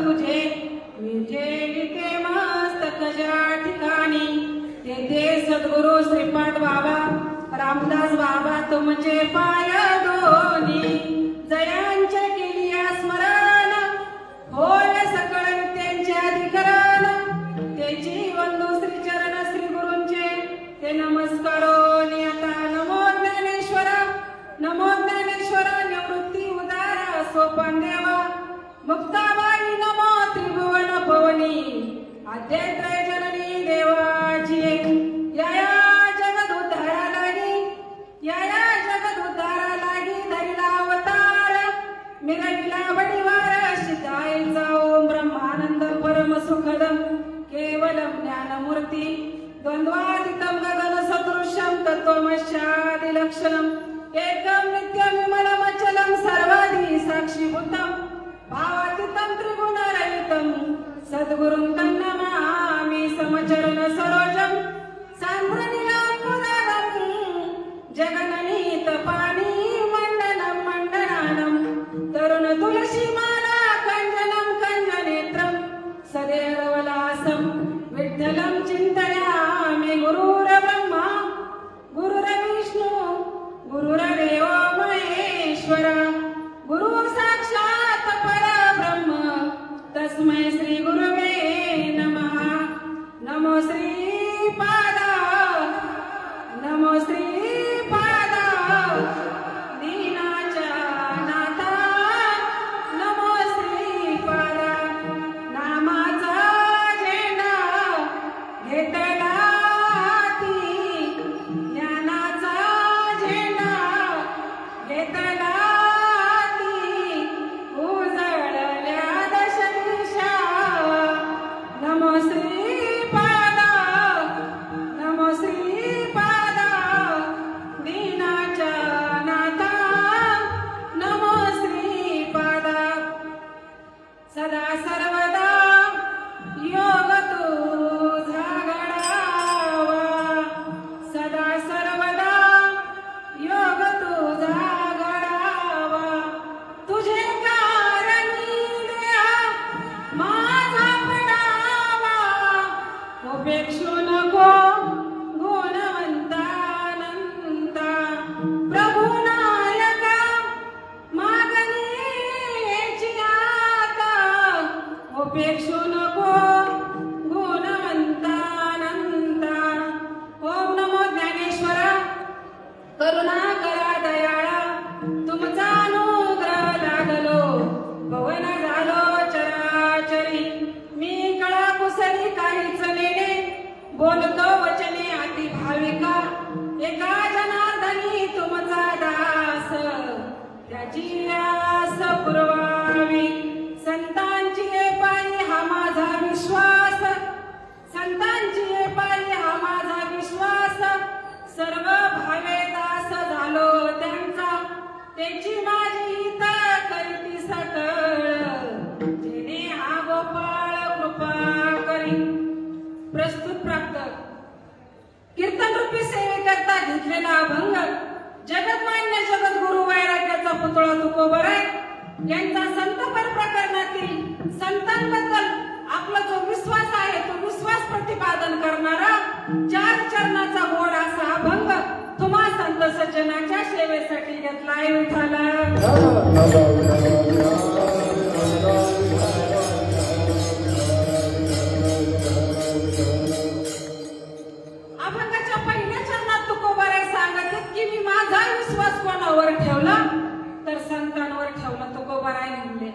तुझे विजे विके मस्तक ज्या ठिकाणी तुमचे पाय दोन्ही जयांचे केली स्मरण होय सकळ विद्यांचे अधिकरण त्याची वंदू श्री चरण श्री गुरूंचे ते नमस्कारो आता नमो ज्ञानेश्वर निवृत्ती उदार सोपान देवा मुक्ताबाई नमो त्रिभुवन पवनी आद्यत्रय जननी देवाची या जगदुद्धारा लागी धरिला अवतार मिरविला बडिवार शिताईचा ओम ब्रह्मानंद परम सुखदम केवलम ज्ञानमूर्ती द्वंद्वातीतं गगन सदृशं तत्त्वमस्यादि लक्षणम् एकं नित्यं विमलम् अचलं सर्वादि साक्षीभूतं भावातीतं त्रिगुणरहितं सद्गुरुं तं नमामि समचरण सरोजं सान्द्रनीलाम्बुदं जगननीत पाणी मण्डनं मण्डनानं तरुण तुलसीमाला कञ्जनं कञ्जनेत्रं सदैवलासं विठ्ठलं चिन्तयामि गुरुर्ब्रह्मा गुरुर्विष्णु गुरुर्देव महेश्वर गुरु साक्षात् परब्रह्म तस्मै श्री गुरुवे नमः नमो श्रीपादा नमो श्रीपादा दीनाच्या नाथा नमो श्रीपादा नामाचा झेंडा घेतला हाती ज्ञानाचा झेंडा घेतला हाती उजळल्या दशदिशा नमो श्रीपादा नमो श्रीपादा दीनाच्या नाथा नमो श्रीपादा सदा सर्वदा योग तुझा घडावा सदा सर्वदा योग तुझा घडावा तुझे कारणी देहा माझा पडावा उपेक्षू नको गुणवंता प्रभू नायका मागणीची आता उपेक्षू नको गुणवंता ओम नमो ज्ञानेश्वर करुणा करा दयाळा तुमचा अनुग्रह लागलो पवन झालो चराचरी मी कळा कुसरी काहीच नेणे बोलतो वचने अति भाविका एका जनार्दनी तुमचा दास त्याची आस पुरवावी संतांची पायी हा माझा विश्वास संतांची पायी हा माझा विश्वास सर्व भावे दास झालो त्यांचा त्याची माझी हित करीती सकळ जेणे हा गोपाळ कृपा करी प्रस्तुत प्राप्त कीर्तन रूपी सेवेकरता घेतलेला अभंग जगतमान्य जगद्गुरु वैराग्याचा पुतळा तुकोबराय यांचा संतपर प्रकरणातील संतांबद्दल आपला जो विश्वास आहे तो विश्वास प्रतिपादन करणारा 4 चरणाचा गोड असा अभंग तुम्हा संत सज्जनाच्या सेवेसाठी घेतलाय विठाला अभंगाच्या पहिल्या चरणात तुकोबाराय सांगत की मी माझा विश्वास कोणावर ठेवला तर संतांवर ठेवला तुकोबाराय म्हणले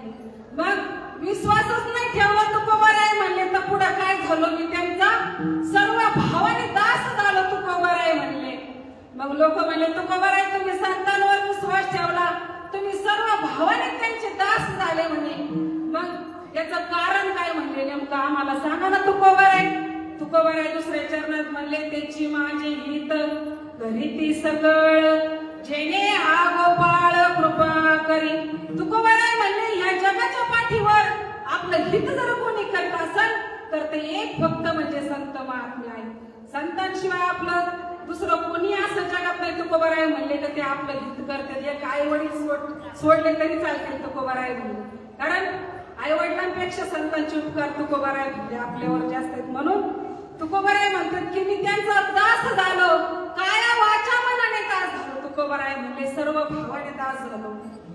मग विश्वासच नाही ठेवला तुकोबाराय म्हणले तर पुढे काय झालं मी त्यांचा सर्व भावाने दास झालो तुकोबाराय म्हणले मग लोक म्हणले तुकोबाराय तुम्ही संतांवर विश्वास ठेवला तुम्ही सर्व भावाने त्यांचे दास झाले म्हणे मग याचं कारण काय म्हणले नेमकं आम्हाला सांगा ना तुकोबाराय दुसऱ्या चरणात म्हणले त्याची माझी हित करीती सकळ जेणे हा गोपाळ कृपा करी तुकोबाराय म्हणले ह्या जगाच्या पाठीवर आपलं हित जर कोणी करत असेल तर ते एक फक्त म्हणजे संत महात्मे आहे संतांशिवाय आपलं दुसरं कोणी असं जगात नाही तुकोबाराय म्हणले तर ते आपलं हित करतात एक आई वडील सोडले तरी चालतील तुकोबाराय म्हणले कारण आई वडिलांपेक्षा संतांचे उपकार तुकोबाराय म्हणले आपल्यावर जास्त आहेत म्हणून तुकोबाराय म्हणतात की मी त्यांचा दास झालो काया वाचा मनाने दास झालो तुकोबाराय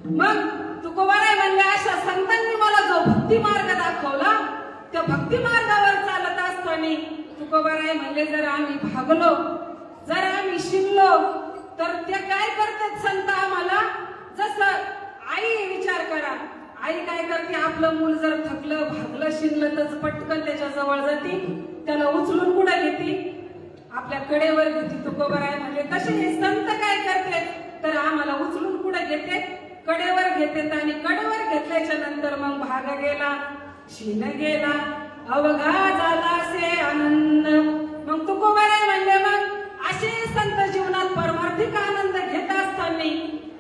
मग तुकोबाराय म्हणले अशा संतांनी मला जो भक्ती मार्ग दाखवला त्या भक्ती मार्गावर चालत असताना तुकोबाराय म्हणले जर आम्ही भागलो जर आम्ही शिनलो तर ते काय करतात संत आम्हाला जसं आई विचार करा आई काय करते आपलं मूल जर थकलं भागलं शिनलं तर पटकन त्याच्या जवळ जाते त्याला उचलून कुठे घेते आपल्या कडेवर घेते तुकोबाराय म्हणजे तसे हे संत काय करते तर आम्हाला उचलून कुठे घेते कडेवर घेते आणि कडेवर घेतल्याच्या नंतर मग भाग गेला शिन गेला अवघा झाला से आनंद मग तुकोबाराय म्हणले मग असे संत जीवनात परमार्थिक आनंद घेत असताना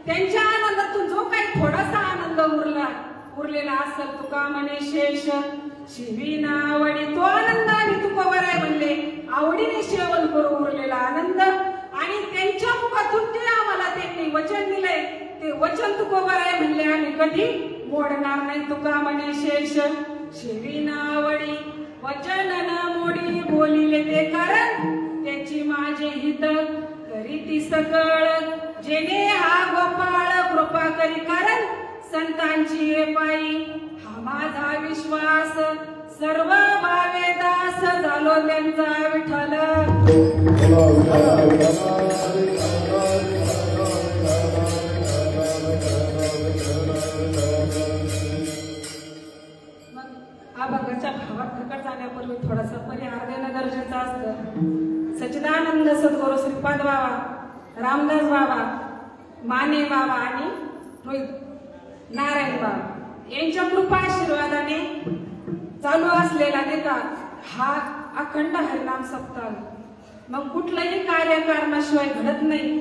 त्यांच्या आनंदातून जो काही थोडासा आनंद उरलेला असेल तुका म्हणे शेष शिवीना आवडी तो आनंद आणि तुकोबाराय म्हणले आवडीने सेवन करू उरलेला आनंद आणि त्यांच्या मुखातून जे आम्हाला त्यांनी वचन दिले ते वचन तुकोबाराय म्हणले आम्ही कधी मोडणार नाही तुका म्हणे शेष शिवीना आवडी वचन न मोडी बोलिले ते कारण त्याची माझे हित करी ती सकळ जेणे हा गोपाळ कृपा करी कारण संतांची पायी हा माझा विश्वास सर्व भावे दास झालो त्यांचा विठ्ठल अभंगाच्या भावात प्रकट जाण्यापूर्वी थोडासा परिहार देणं गरजेचं असतं सच्चिदानंद सद्गुरू श्रीपाद बाबा रामदास बाबा माने बाबा आणि रोहित नारायण बाबा यांच्या कृपा आशीर्वादाने चालू असलेला देता हा अखंड हरिनाम सप्ताह मग कुठलंही कार्य कारणाशिवाय घडत नाही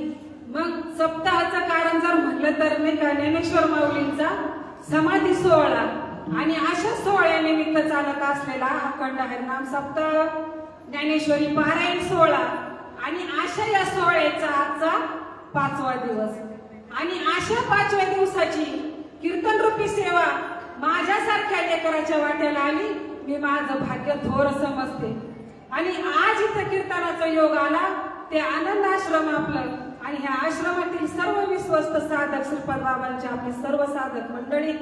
मग सप्ताहाचं कारण जर म्हणलं तर नाही का ज्ञानेश्वर माऊलींचा समाधी सोहळा आणि अशा सोहळ्यानिमित्त चालत असलेला अखंड हरिनाम सप्ताह ज्ञानेश्वरी पारायण सोहळा आणि अशा या सोहळ्याचा आजचा 5वा दिवस आणि अशा 5व्या दिवसाची कीर्तन रूपी सेवा माझ्यासारख्या लेकराच्या वाट्याला आली मी माझं भाग्य थोर समजते आणि आज इथं कीर्तनाचा योग आला ते आनंद आश्रम आपलं आणि ह्या आश्रमातील सर्व विश्वस्त साधक श्रीपाद बाबांचे आपले सर्व साधक मंडळी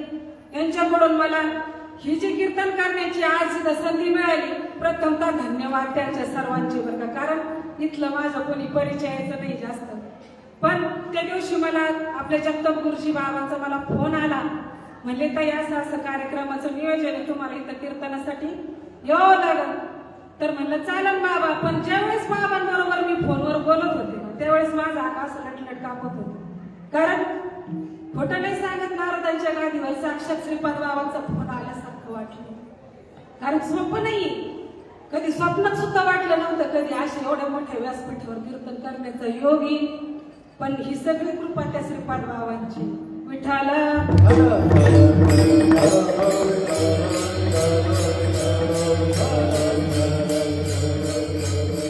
यांच्याकडून मला ही जी कीर्तन करण्याची आज इथं संधी मिळाली प्रथमतः धन्यवाद त्यांच्या सर्वांचे बरं कारण इथलं माझं कोणी परिचयाचं नाही जास्त पण त्या दिवशी मला आपल्या जगताप गुरुजी बाबांचा मला फोन आला म्हणले ताई असं कार्यक्रमाचं नियोजन आहे तुम्हाला इथं कीर्तनासाठी यावं लागल तर म्हणलं चालन बाबा पण ज्यावेळेस बाबांबरोबर मी फोनवर बोलत होते त्यावेळेस माझा हात असं लटलट कापत होते कारण खोटं नाही सांगत नारदांच्या गादीवर साक्षात श्रीपाद बाबांचा फोन आल्यासारखं वाटलं कारण सोपं नाही कधी स्वप्नात सुद्धा वाटलं नव्हतं कधी अशा एवढ्या मोठ्या व्यासपीठावर कीर्तन करण्याचा योग येईल पण ही सगळी कृपा त्या श्रीपाद बाबांची विठ्ठल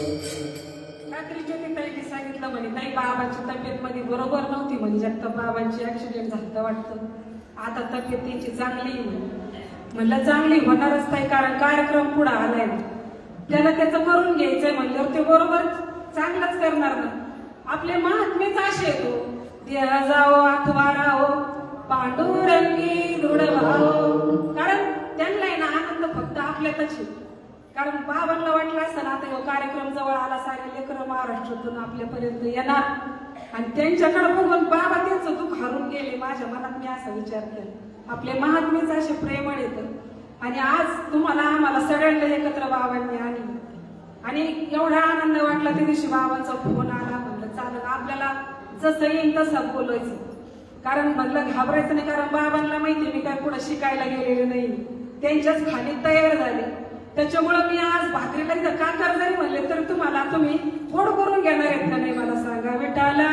रात्री ज्योतिताईंनी सांगितलं म्हणे ताई बाबांची तब्येत मध्ये बरोबर नव्हती म्हणजे जगताप बाबांची ऍक्सिडेंट झालं वाटतं आता तब्येत त्यांची चांगली म्हणलं चांगली होणारच नाही कारण कार्यक्रम पुढे आलाय त्याला त्याचं करून घ्यायचंय म्हणल्यावर ते बरोबर चांगलंच करणार ना आपले महात्मेच असे येतो देह जाओ अथवा राहो पांडुरंगी दृढ भाव कारण त्यांना ना आनंद फक्त आपल्यातच कारण बाबांना वाटलं असं आता हा कार्यक्रम जवळ आला सारे लेकरं महाराष्ट्रातून आपल्यापर्यंत येणार आणि त्यांच्याकडे बघून बाबा त्यांचं दुःख हरून गेले माझ्या मनात मी असा विचार केला आपले महात्मेच असे प्रेमळ येत आणि आज तुम्हाला आम्हाला सगळ्यांना एकत्र बाबांनी आणली आणि एवढा आनंद वाटला त्या दिवशी बाबांचा फोन आला म्हणलं चालत आपल्याला जसं येईल तसं बोलायचं कारण म्हणलं घाबरायचं नाही कारण बाबांना माहिती मी काय पुढे शिकायला गेलेले नाही त्यांच्याच खाली तयार झाले त्याच्यामुळे मी आज भाकरीला इथं काकर जरी म्हणले तर तुम्हाला तुम्ही फोड करून घेणार आहेत का नाही मला सांगा विठाला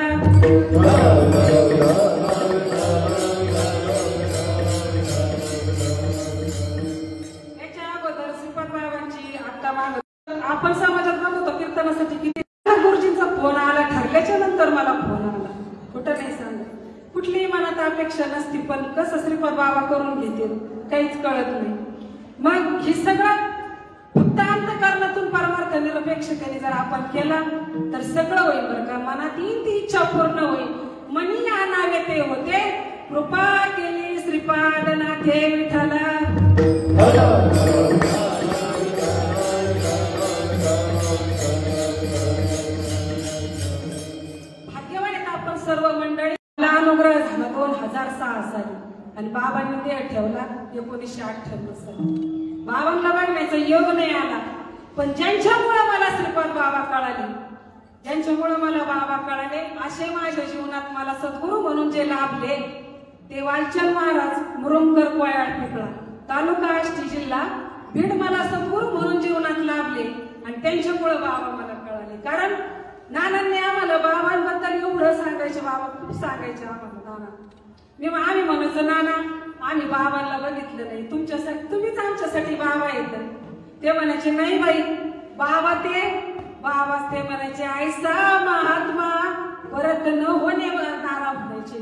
याच्या अगोदर श्रीपाद बाबांची आता माग आपण समाजात बघतो कीर्तनासाठी किती गुरुजींचा फोन आला ठरल्याच्या नंतर मला फोन आला कुठं नाही सांगत कुठलीही मनात अपेक्षा नसती पण कसं श्रीपाद बाबा करून घेतील काहीच कळत नाही मग ही सगळं फक्त अंतःकरणातून परमार्थ निरपेक्षतेने जर आपण केला तर सगळं होईल बरं का मनात येईल ती इच्छा पूर्ण होईल मनी आणावे ते होते कृपा केली श्रीपाद नाथे विठ्ठला. भाग्यवान आहेत आपण सर्व मंडळी. अनुग्रह झाला 2006 साली आणि बाबांनी देह ठेवला 1998 साली. बाबांना बघण्याचा योग नाही आला, पण ज्यांच्यामुळे मला श्रीपाद बाबा कळाले, ज्यांच्यामुळे मला बाबा कळाले, असे माझ्या जीवनात मला सद्गुरू म्हणून जे लाभले ते वालचंद महाराज मुरुमकर कोयाळ पिपळा तालुका आष्टी जिल्हा बीड मला सद्गुरू म्हणून जीवनात लाभले आणि त्यांच्यामुळे बाबा मला कळाले. कारण नानांनी आम्हाला बाबांबद्दल एवढं सांगायचे, बाबा खूप सांगायचे आम्हाला. नाना आम्ही म्हणायचो नाना आम्ही बाबांना बघितलं नाही, तुमच्यासाठी तुम्हीच आमच्यासाठी बाबा येत. ते म्हणायचे नाही बाई बाबा ते म्हणायचे ऐसा महात्मा परत न होणे नारा म्हणायचे.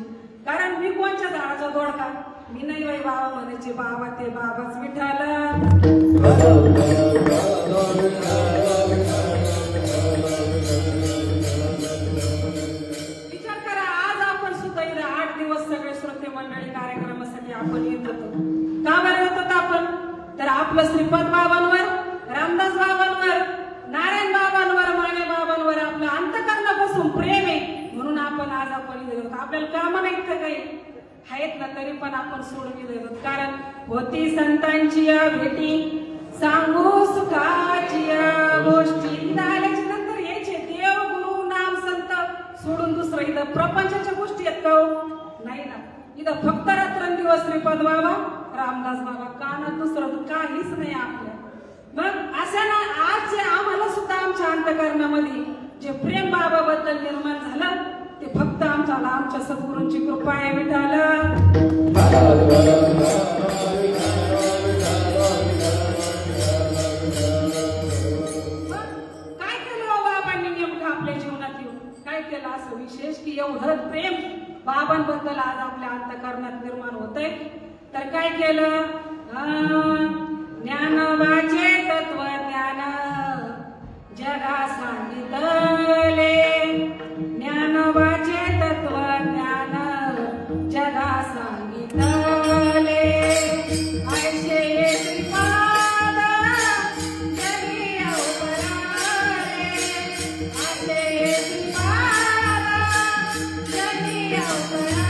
कारण मी कोणच्या झाडाचा दोडका मी नाही बाई. बाबा म्हणायचे बाबा ते बाबाच विठ्ठला. विचार करा आज आपण सुद्धा इथे 8 दिवस सगळे श्रोते मंडळी कार्यक्रमासाठी आपण येत होतो. का बरं येत होतो आपण? तर आपलं श्रीपाद बाबांवर, रामदास बाबांवर, नारायण बाबांवर, माने बाबांवर आपलं अंतःकरणापासून प्रेम आहे म्हणून आपण आज आपण इथे होतो. आपल्याला कामं नाहीत का काही आहेत ना, तरी पण आपण सोडून इथे होतो. कारण होती संतांची या भेटी सांगू सुखाची या गोष्टी. इथं आल्याच्या नंतर यायचे देव गुरु नाम संत सोडून दुसरं इथं प्रपंचाच्या गोष्टी आहेत का नाही ना. इथं फक्त रात्रंदिवस श्रीपाद बाबा, रामदास बाबा, कानात दुसरं काहीच नाही आपल्या. मग अशा ना आज जे आम्हाला सुद्धा आमच्या अंतःकरणामध्ये जे प्रेम बाबाबद्दल निर्माण झालं ते फक्त आमच्या सद्गुरूंची कृपा आहे विठ्ठला. काय केलं बाबांनी नेमकं आपल्या जीवनात येऊन काय केलं असं विशेष की एवढं प्रेम बाबांबद्दल आज आपल्या अंतःकरणात निर्माण होतंय? तर काय केलं? ज्ञानोबाचे तत्वज्ञान जगा सांगितले, ज्ञानोबाचे तत्वज्ञान जगा सांगितले. ऐसे श्रीपाद जगी अवतराले, ऐसे श्रीपाद जगी अवतराले.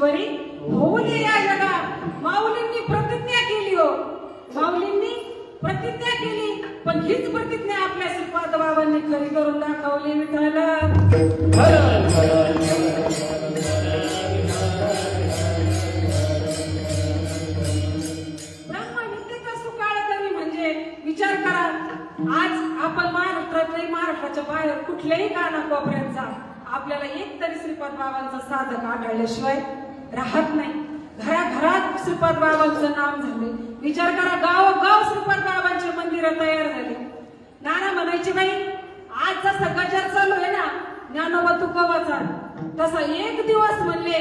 वरी होऊ दे या जगा. माऊलींनी प्रतिज्ञा केली हो, माऊलींनी प्रतिज्ञा केली, पण हीच प्रतिज्ञा आपल्या श्रीपाद बाबांनी खरी करून दाखवली विठ्ठला. ब्रह्मविद्येचा सुकाळ कवी म्हणजे विचार करा. आज आपण महाराष्ट्राच्या बाहेर कुठल्याही कानाकोपऱ्यात जा, आपल्याला एक तरी श्रीपाद बाबांचा साधक आढळल्याशिवाय राहत नाही. घराघरात श्रीपाद बाबांचं नाम झाले. विचार करा गावोगाव श्रीपाद बाबांचे मंदिर तयार झाले. नाना म्हणायचे बाई आज जसा गजर चालू आहे ना ज्ञानोबा तुकोबाचा, तसा एक दिवस म्हणले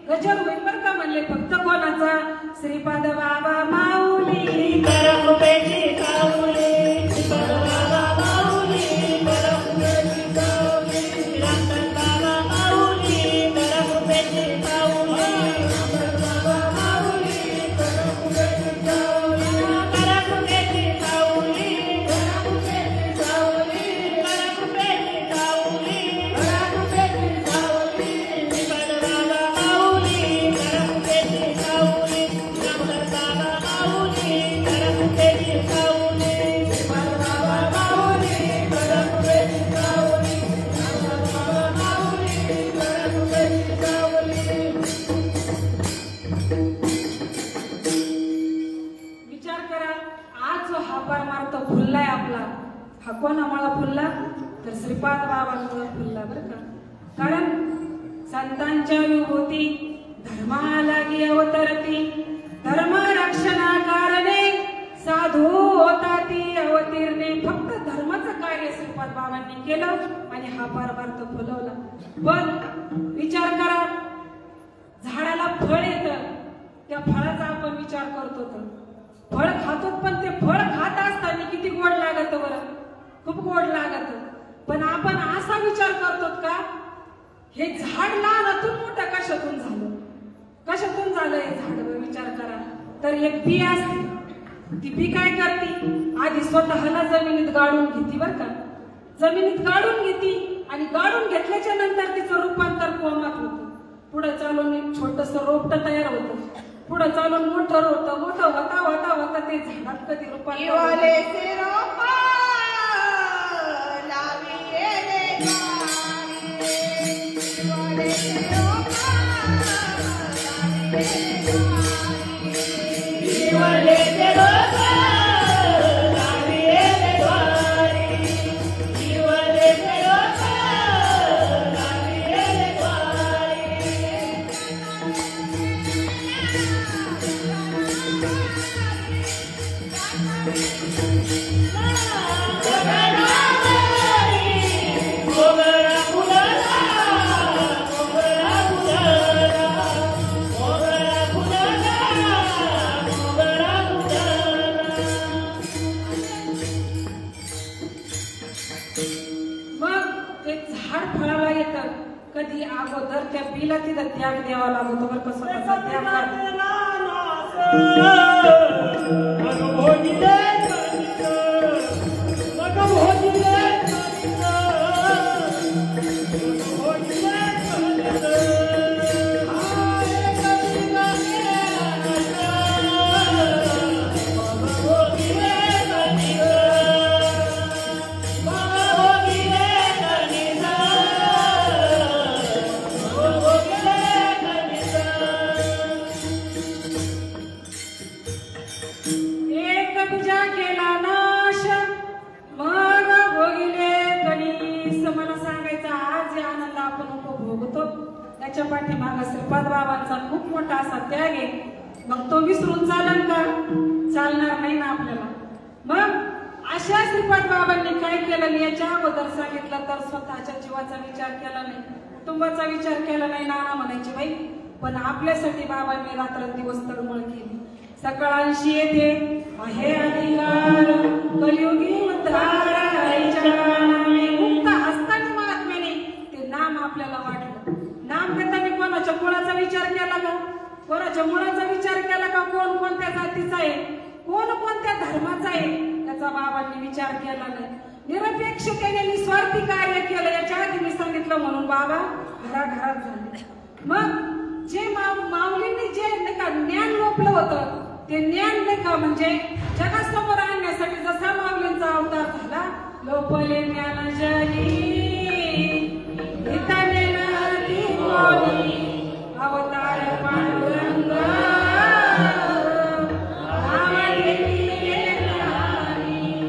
गजर होईल बरं का म्हणले. फक्त कोणाचा? श्रीपाद बाबा माऊली करकुबेची सावली, श्रीपाद बाबा माऊली, करकुबेची सावली, श्रीरामदास बाबा माऊली, करकुबेची सावली, श्रीरामदास बाबा माऊली, करकुबेची सावली, करकुबेची सावली, करकुबेची सावली, करकुबेची सावली, करकुबेची सावली, श्रीपाद बाबा माऊली, करकुबेची सावली, श्रीरामदास बाबा माऊली, करकुबेची सावली, श्रीपाद बाबा माऊली, करकुबेची सावली, श्रीरामदास बाबा माऊली, करकुबेची सावली. विचार करा, आज जो हापार मारतो फुललाय आपला, हा कोणामुळे फुलला? तर श्रीपाद बाबांमुळे फुलला बरं का. कारण संतांच्या विभूती धर्मालागी अवतरती, धर्म रक्षणा कारणे साधू होता ती अवतीर्णे. फक्त धर्माचं कार्य श्रीपाद बाबांनी केलं आणि हा पारमार्थ फुलवला. पण विचार करा, झाडाला फळ येतं, त्या फळाचा आपण विचार करतो तर फळ खातो, पण ते फळ खात असताना किती गोड लागत बरं, खूप गोड लागत. पण आपण असा विचार करतो का हे झाड लहानातून मोठं कशातून झालं, कशातून झालं हे झाड? विचार करा. तर एक बी असते, ती बी काय करते? आधी स्वतःला जमिनीत गाडून घेते बरं का, जमिनीत गाडून घेते आणि गाडून घेतल्याच्या नंतर तिचं रूपांतर कोमात होतं. पुढे चालून एक छोटस रोपट तयार होतं, पुढे चालून मोठं होतं, मोठं होता होता होता ते झाडात कधी रूपांतर कधी अगोदर त्या बिला तिथं त्याग द्यावा लागतो बरं का, स्वतःचा त्याग पाठीमाग श्रीपाद बाबांचा खूप मोठा असा त्याग आहे. मग तो विसरून चालेल का? चालणार नाही ना आपल्याला. मग अशा श्रीपाद बाबांनी काय केलं याच्या अगोदर सांगितलं तर स्वतःच्या जीवाचा विचार केला नाही, कुटुंबाचा विचार केला नाही. नाना म्हणायची बाई, पण आपल्यासाठी बाबांनी रात्रंदिवस तळमळ केली. सकाळशी येते आहे अधिकार कलियुगी उद्धार मुक्त असताना महात्म्याने ते नाम आपल्याला वाटलं. नाम घेताना कोणाच्या कुळाचा विचार केला का? कोणाच्या मुळाचा विचार केला का? कोण कोणत्या जातीचा आहे, कोण कोणत्या धर्माचा आहे, त्याचा बाबांनी विचार केला नाही. निरपेक्षतेने निस्वार्थी कार्य केलं. याच्या आधी मी सांगितलं म्हणून बाबा घराघरात झाले. मग जे माऊलींनी जे नाही का ज्ञान लोपलं होतं, ते ज्ञान नाही का म्हणजे जगासमोर आणण्यासाठी जसा माऊलींचा अवतार झाला, लोपले ज्ञान जनी अवतार पांडुरंग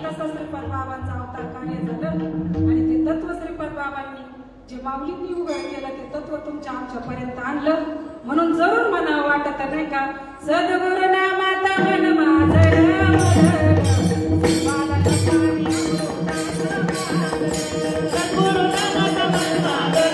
तसं श्रीपाद बाबांचा अवतार कार्य झालं. आणि ते तत्व श्रीपाद बाबांनी जे माऊलींनी उघड केलं ते तत्व तुमच्या आमच्यापर्यंत आणलं. म्हणून जरूर म्हणावं वाटत नाही का, सद्गुरु नामात मन माझं सद्गुरु नामात मन माझं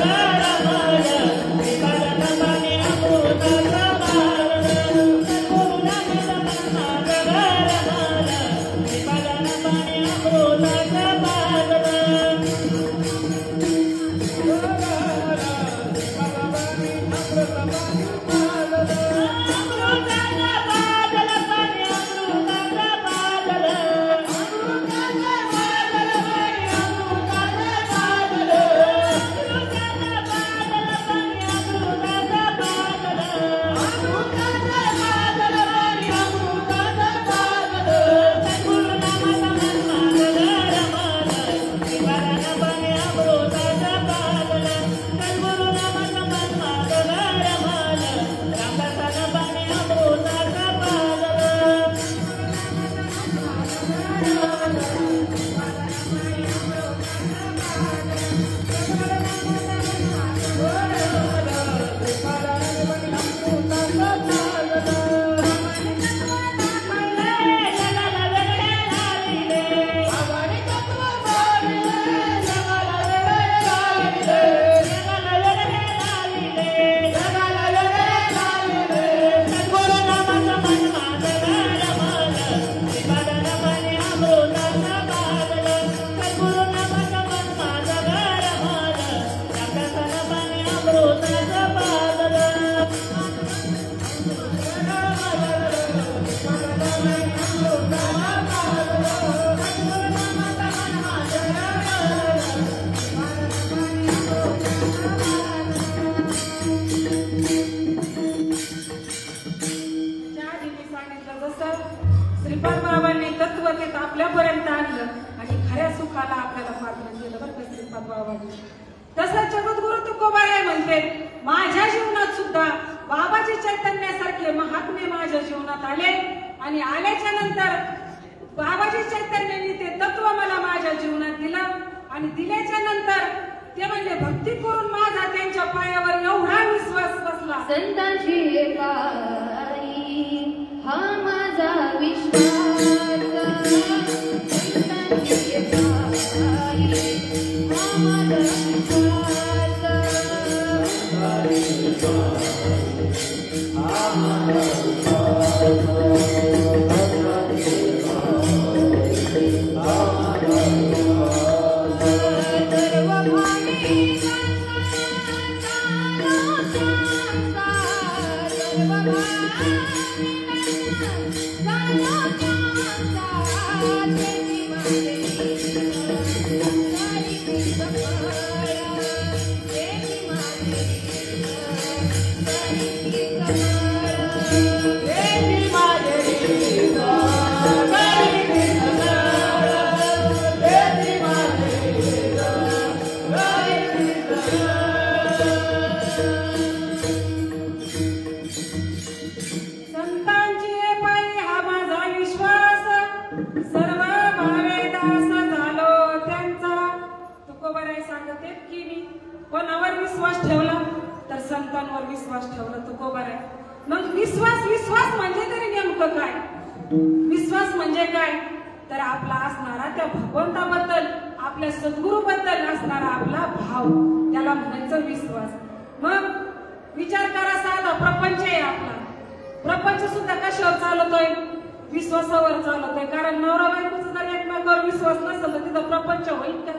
माझ्या जीवनात सुद्धा बाबाजी चैतन्यासारखे महात्मे माझ्या जीवनात आले आणि आल्याच्या नंतर बाबाजी चैतन्यांनी ते तत्व मला माझ्या जीवनात दिलं आणि दिल्याच्या नंतर ते म्हणजे भक्ती करून माझा त्यांच्या पायावर एवढा विश्वास बसला. संतांची पायी हा माझा विश्वास, संतांची पायी हा माझा विश्वास. कोणावर विश्वास ठेवला तर संतांवर विश्वास ठेवला तुकोबाराय. मग विश्वास म्हणजे तरी नेमकं काय? विश्वास म्हणजे काय तर आपला असणारा त्या भगवंताबद्दल आपल्या सद्गुरूबद्दल असणारा आपला भाव, त्याला म्हणायचं विश्वास. मग विचार करा, साधा प्रपंच आहे आपला, प्रपंच सुद्धा कशावर चालतोय? विश्वासावर चालतोय. कारण नवरा बायकोचा जर एकमेकावर विश्वास नसेल तर तिथं प्रपंच होईल का?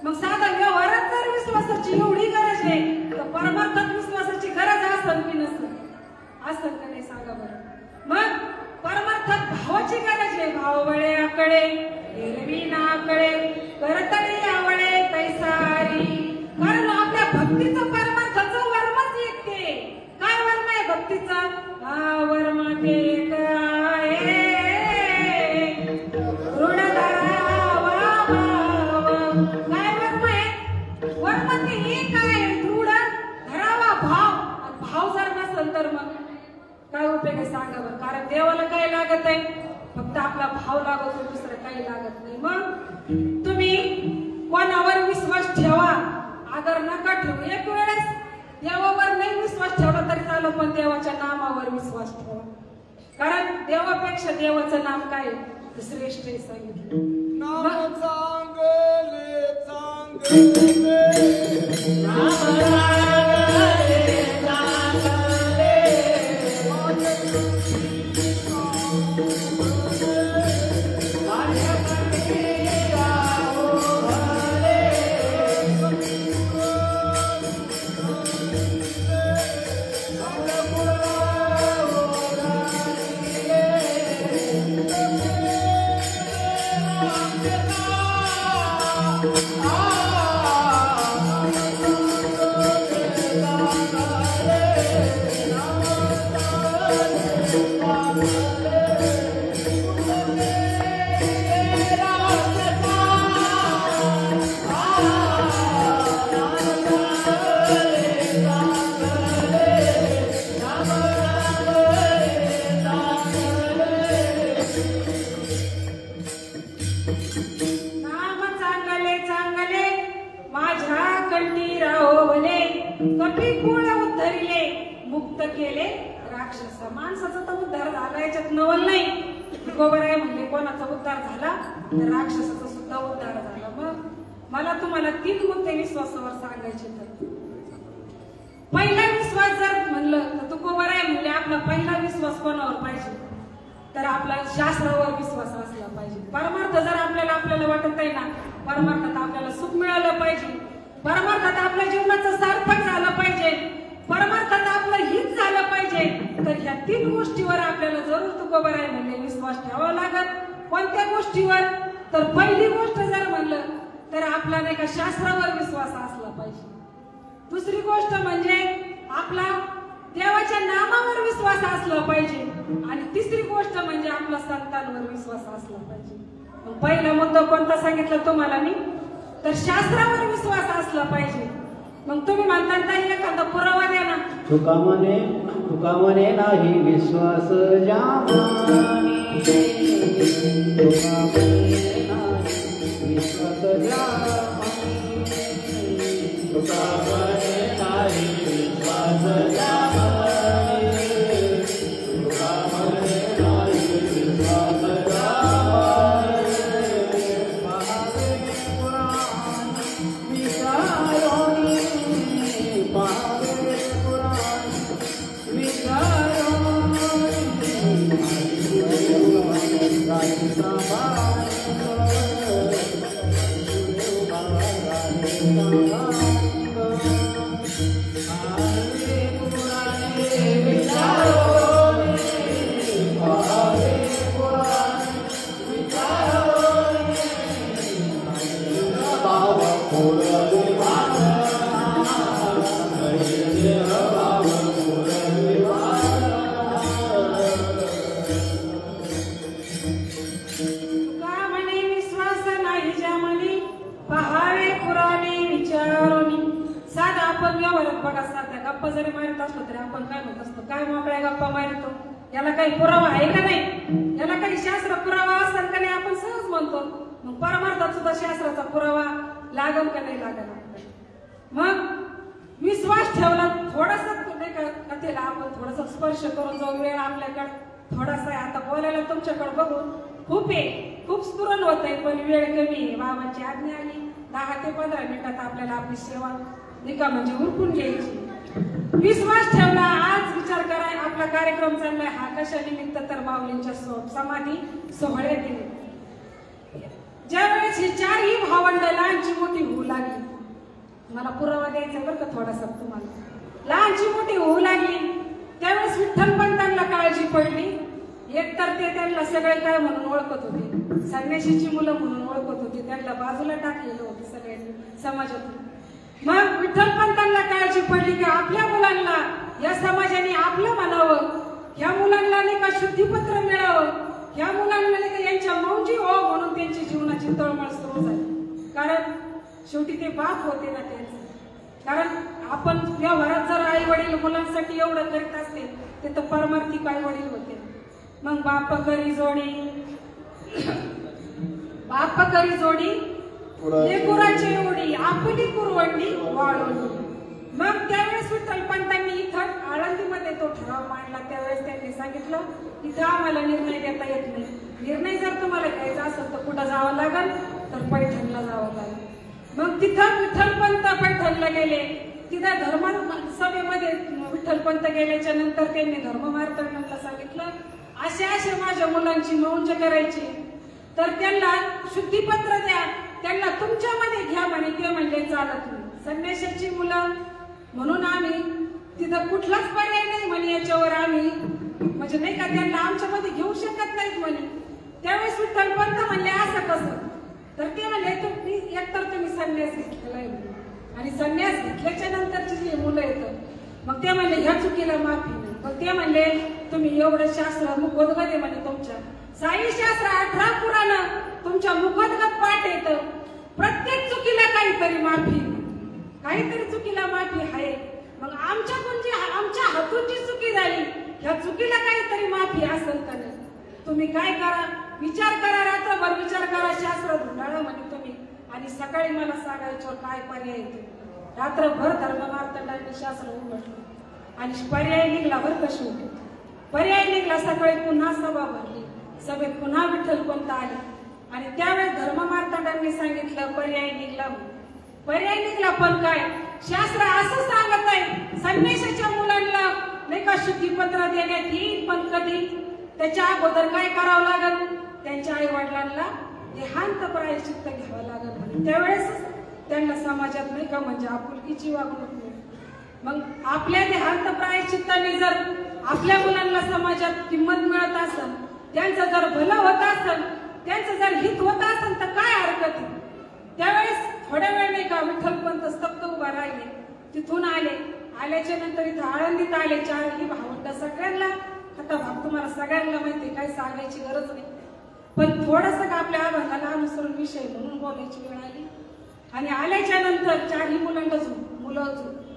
मग साधा व्यवहारात जर विश्वासाची एवढी गरज आहे तर परमार्थात विश्वासाची गरज असेल की नसेल? असेल का नाही सांगा बरं? मग परमार्थात भावाची गरज आहे. भाववळे आकडे एरवी नाकडे करतळी आवळे तैसारी. कारण आपल्या भक्तीचं परमार्थाचं वर्मच एक ते. काय वर्म आहे भक्तीचा? हा वर्म ते एक आहे ऋणधरा भाव जर नसेल तर मग काय उपयोग आहे सांगा बरं? कारण देवाला काय लागत आहे? फक्त आपला भाव लागतो, दुसरं काही लागत नाही. मग तुम्ही कोणावर विश्वास ठेवा, आदर नका ठेवू. एक वेळेस देवावर नाही विश्वास ठेवला तरी चालू, पण देवाच्या नामावर विश्वास ठेवा. कारण देवापेक्षा देवाचं नाम काय श्रेष्ठ आहे सांगितलं. माणसाचा तर उद्धार झाला, याच्यात नवल नाही. तुकोबाराय म्हणले कोणाचा उद्धार झाला तर राक्षसाचा सुद्धा उद्धार झाला. मग मला तुम्हाला 3 मुद्दे विश्वासावर सांगायचे. तर पहिला विश्वास जर म्हणलं तर तुकोबाराय म्हणले आपला पहिला विश्वास कोणावर पाहिजे तर आपला शास्त्रावर विश्वास असला पाहिजे. परमार्थ जर आपल्याला वाटत आहे ना, परमार्थात आपल्याला सुख मिळालं पाहिजे, परमार्थात आपल्या जीवनाचं सार्थक झालं पाहिजे, परमार्थात आपलं हित झालं पाहिजे, तर ह्या 3 गोष्टीवर आपल्याला जरूर तुकोबाराय म्हणले विश्वास ठेवावा लागत. कोणत्या गोष्टीवर तर पहिली गोष्ट जर म्हणलं तर आपला नाही का शास्त्रावर विश्वास असला पाहिजे. दुसरी गोष्ट म्हणजे आपला देवाच्या नामावर विश्वास असला पाहिजे आणि तिसरी गोष्ट म्हणजे आपला संतांवर विश्वास असला पाहिजे. पहिला मुद्दा कोणता सांगितला तुम्हाला मी तर शास्त्रावर विश्वास असला पाहिजे. मग तुम्ही म्हणता एखादा तुका म्हणे नाही विश्वास ज्यामानी तुका म्हणे नाही विश्वास ज्यामानी तुका म्हणे नाही विश्वास ज्यामानी तुका म्हणे नाही विश्वास ज्यामानी पहावे पुराण विचारोनी पहावे पुराण बघा साध्या गप्पा जरी मारत असलो तरी आपण काय म्हणत असतो, काय मोकळ्या गप्पा मारतो, याला काही पुरावा आहे का नाही, याला काही शास्त्र पुरावा असेल का नाही आपण सहज म्हणतो. मग परमार्थात सुद्धा शास्त्राचा पुरावा लागल का नाही लागल. मग विश्वास ठेवला थोडासा कथेला आपण थोडासा स्पर्श करून जाऊ. वेळ आपल्याकडे थोडासा आहे, आता बोलायला तुमच्याकडे बघून खूप स्फुरण होत आहे, पण वेळ कमी आहे. बाबांची आज्ञा आली 10 ते 15 मिनिटात आपल्याला आपली सेवा निका म्हणजे उरकून घ्यायची. विश्वास ठेवला. आज विचार करा आपला कार्यक्रम चाललाय हा कशा निमित्त तर माऊलींच्या समाधी सोहळ्यात. ज्यावेळेस ही 4ही भावंड लहानची मोठी होऊ लागली, मला पुरावा द्यायचा बरं का थोडासा तुम्हाला. लहानची मोठी होऊ लागली त्यावेळेस विठ्ठलपंतांना काळजी पडली. एकतर ते त्यांना सगळे काय म्हणून ओळखत होते, संन्याशीची मुलं म्हणून ओळखत होते, त्यांना बाजूला टाकलेलं होतं सगळ्यांनी समाजातून. मग विठ्ठलपंतांना काळजी पडली की आपल्या मुलांना या समाजाने आपलं म्हणावं, ह्या मुलांना नाही का शुद्धीपत्र मिळावं, ह्या मुलांना नाही का यांच्या मौजी हो, म्हणून त्यांची जीवनाची तळमळ सुरू झाली. कारण शेवटी ते बाप होते ना त्यांचे. कारण आपण व्यवहारात जर आई वडील मुलांसाठी एवढं करीत असते ते तर परमार्थिक आई वडील होते. मग बाप करी जोडी लेकुराची ओढी आपली कुरवंडी वाळवली. मग त्यावेळेस विठ्ठलपंतांनी इथं आळंदीमध्ये तो ठराव मांडला. त्यावेळेस त्यांनी सांगितलं इथं आम्हाला निर्णय देता येत नाही, निर्णय जर तुम्हाला घ्यायचा असेल तर कुठं जावं लागेल तर पैठणला जावं लागेल. मग तिथं विठ्ठलपंत पैठणला गेले. तिथं धर्म सभेमध्ये विठ्ठलपंत गेल्याच्या नंतर त्यांनी धर्ममार्तंडांना सांगितलं असे माझ्या मुलांची मौंज करायची तर त्यांना शुद्धीपत्र द्या, त्यांना तुमच्यामध्ये घ्या म्हणे. ते म्हणले चालत नाही, संन्याशाची मुलं म्हणून आम्ही तिथं कुठलाच पर्याय नाही म्हणे, याच्यावर आम्ही म्हणजे नाही का त्यांना आमच्यामध्ये घेऊ शकत नाहीत म्हणे. त्यावेळेस विठ्ठलपंत म्हणले असं कसं, तर ते म्हणले तुम्ही एकतर तुम्ही संन्यास घेतलेला आहे आणि संन्यास घेतल्याच्या नंतरची जी मुलं येतं मग ते म्हणले ह्या चुकीला माफी नाही. मग ते म्हणले तुम्ही एवढं शास्त्र मुखोद्गत आहे म्हणे, तुमच्या 6 शास्त्र 18 पुराण तुमच्या मुखोद्गत पाठ येतं, प्रत्येक चुकीला काहीतरी माफी, काहीतरी चुकीला माफी आहे. मग आमच्याकडून जी आमच्या हातून जी चुकी झाली ह्या चुकीला काहीतरी माफी असेल का नाही. तुम्ही काय करा, विचार करा, रात्रभर विचार करा, शास्त्र धुंडाळा म्हणे तुम्ही आणि सकाळी मला सांगायचं काय पर्याय येते. रात्रभर धर्ममार्तंडांनी शास्त्र उघडलं आणि पर्याय निघला बरं कशी होते. पर्याय निघला. सकाळी पुन्हा सभा भरली, सभेत पुन्हा विठ्ठलपंत आले आणि त्यावेळेस धर्ममार्तंडांनी सांगितलं पर्याय निघला. पर्याय निघला पण काय, शास्त्र असं सांगत आहे संन्याशाच्या मुलांना नाही का शुद्धीपत्र देण्यात येईल, पण कधी त्याच्या अगोदर काय करावं लागेल, त्यांच्या आई वडिलांना देहांत प्रायश्चित्त घ्यावं लागेल. त्यावेळेस त्यांना समाजात नाही का म्हणजे आपुलकीची वागणूक मिळेल. मग आपल्या देहांत प्रायश्चित्ताने जर आपल्या मुलांना समाजात किंमत मिळत असेल, त्यांचं जर भलं होत असेल, त्यांचं जर हित होत असेल तर काय हरकत आहे. त्यावेळेस थोड्या वेळ नाही का विठ्ठलपंत स्तब्ध उभा राहिले. तिथून आल्याच्या नंतर इथं आळंदीत आले. 4ही भावंड सगळ्यांना आता तुम्हाला सगळ्यांना माहिती काय सांगायची गरज नाही, पण थोडंसं का आपल्या आभागाला अनुसरून विषय म्हणून बोलायची वेळ आली. आणि आल्याच्या नंतर 4ही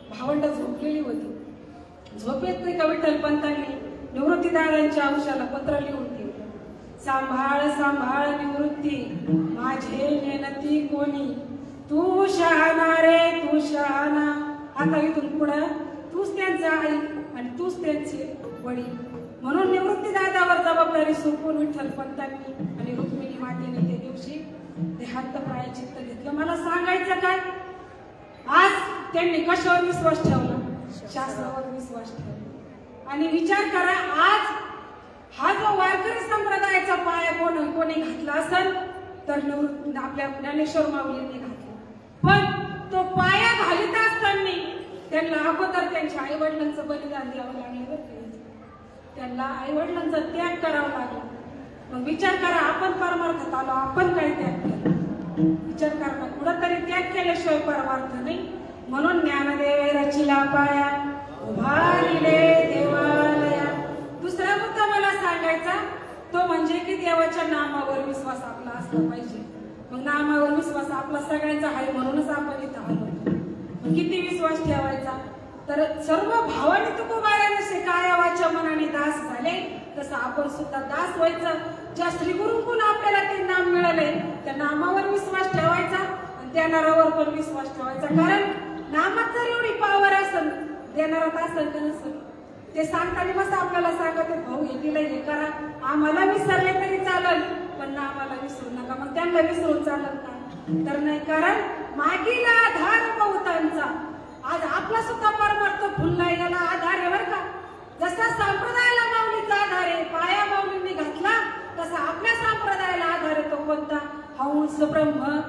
भावंड झोपलेली होती. झोपेत नाही का विठ्ठलपंतांनी निवृत्ती दादांच्या अंशाला पत्र लिहून ठेवलं. सांभाळ सांभाळ निवृत्ती माझे नेनती कोणी, तू शहाणा रे तू शहाणा. आता इथून पुढं तूच त्यांचा आई आणि तूच त्यांचे वडील. म्हणून निवृत्ती दादावर जबाबदारी सोपवून विठ्ठलपंतांनी आणि रुक्मिणी मातेने त्या दिवशी देहांत प्रायचित्त घेतलं. मला सांगायचं काय, आज त्यांनी कशावर विश्वास ठेवला? शास्त्रावर विश्वास ठेवला. आणि विचार करा, आज हा जो वारकरी संप्रदायाचा पाया कोणी घातला असेल तर आपल्या ज्ञानेश्वर माऊलींनी घातला. पण तो पाया घालीत असताना त्यांना अगोदर त्यांच्या आई वडिलांचं बलिदान द्यावं लागलं. त्यांना आई वडिलांचा त्याग करावा लागला. मग विचार करा, आपण परमार्थात आलो, आपण काय त्याग केला? विचार करा, कुठंतरी त्याग केल्याशिवाय परमार्थ नाही. म्हणून ज्ञानदेव रचिला पाया उभारिले देवालया. दुसरा मुद्दा मला सांगायचा तो म्हणजे की देवाच्या नामावर विश्वास आपला असला पाहिजे. मग नामावर विश्वास आपला सगळ्यांचा आहे म्हणूनच आपण इथं आलो. मग किती विश्वास ठेवायचा? तर सर्व भावाने तुकोबाराने काया वाचा मनाने दास झाले, तसं आपण सुद्धा दास व्हायचं. ज्या श्रीगुरूंकडून आपल्याला ते नाम मिळाले त्या नामावर विश्वास ठेवायचा आणि देणाऱ्यावर पण विश्वास ठेवायचा. कारण नामात जर एवढी पावर असेल, देणारात असेल तर नसेल. ते सांगताना मस्त आपल्याला सांगत भाऊ हे दिलं हे करा, आम्हाला विसरले तरी चालेल पण नामाला विसरू नका. मग त्यांना विसरून चालत का? तर नाही. कारण मागील आधार बहुतांचा आज आपला सुद्धा परमार्थ फुलला याला आधार आहे बरं का. जसा संप्रदायाला माऊलीचा आधार आहे, पाया माऊलींनी घातला, तसा आपल्या संप्रदायाला आधार आहे. तो कोणता? हंस ब्रह्म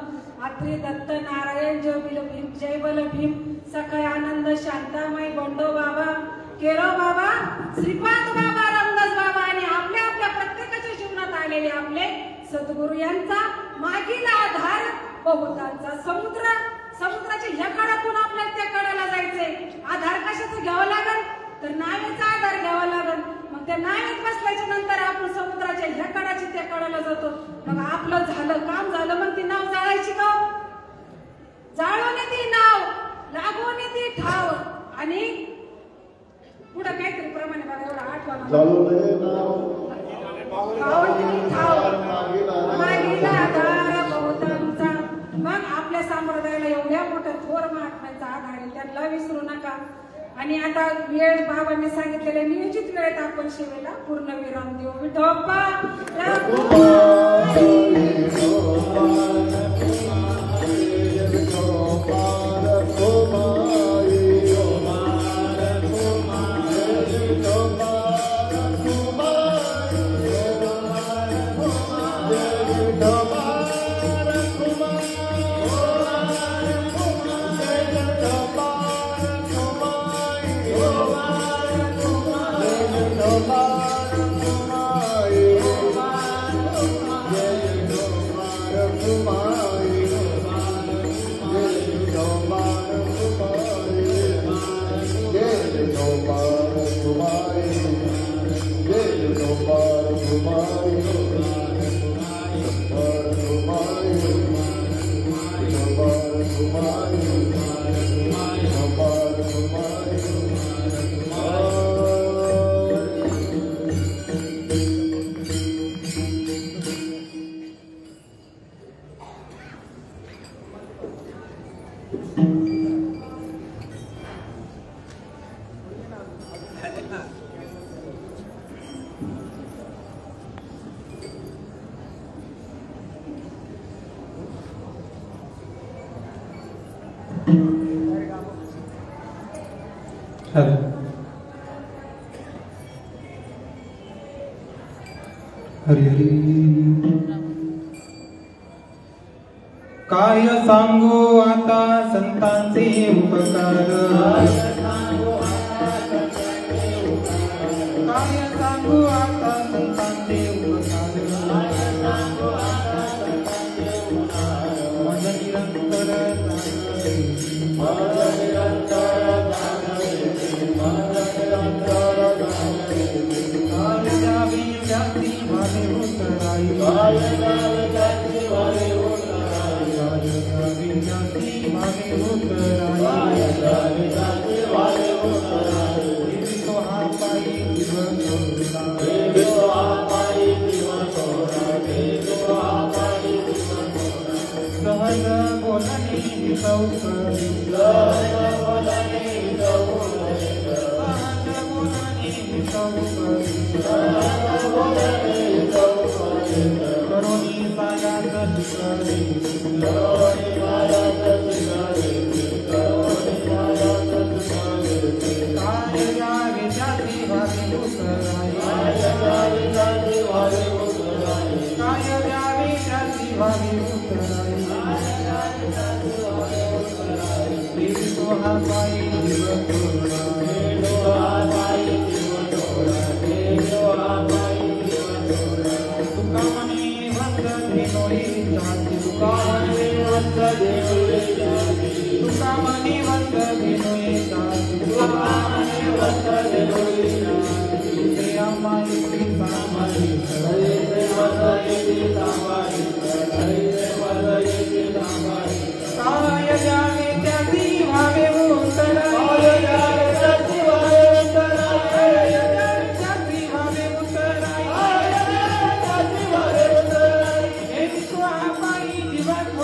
आत्रे दत्त नारायण जय बल भीम सखाय आनंद शांतामाई बंडो बाबा केरो बाबा श्रीपाद बाबा रामदास बाबा आणि आपल्या आपल्या प्रत्येकाच्या जीवनात आलेले आपले सद्गुरू यांचा मागील आधार बहुतांचा. समुद्राच्या ह्या कडातून आपल्याला त्या कडाला जायचंय. आधार कशाचा घ्यावा लागेल? तर नावेचा आधार घ्यावा लागेल. मग त्या नावेत बसल्याच्या नंतर आपण समुद्राच्या ह्या कडाची त्या कडाला जातो. मग आपलं झालं काम झालं, मग ती नाव जाळायची का? जाळवणे ती नाव लागवणे ती ठाव आणि पुढं काहीतरी प्रमाणे बघा एवढा आठवण मागीला आधार बहुतांचा. मग आपल्या संप्रदायाला एवढ्या मोठ्या थोर महात्म्याचा आधार आहे, त्यांना विसरू नका. आणि आता वेळ बाबांनी सांगितलेल्या नियोजित वेळेत आपण सेवेला पूर्ण विराम देऊ. विठोबा हरी हरी. काय सांगू आता संतांचे उपकार, काय सांगू आता संतांचे उपकार. माझा निरंतर चौकडी करुणी सायात शिकरी काय द्यावे जाती भावी उतराई काय द्यावे जाती भावी उतराई देवी तो हा पायी तुका मनी वंद धेनोई जाती तुका मनी वंद धेनोई जाती ते अम्माई सामाई काय द्यावे त्याची भावे उतराई त्याची भावे उतराई एक स्वापाई जीवन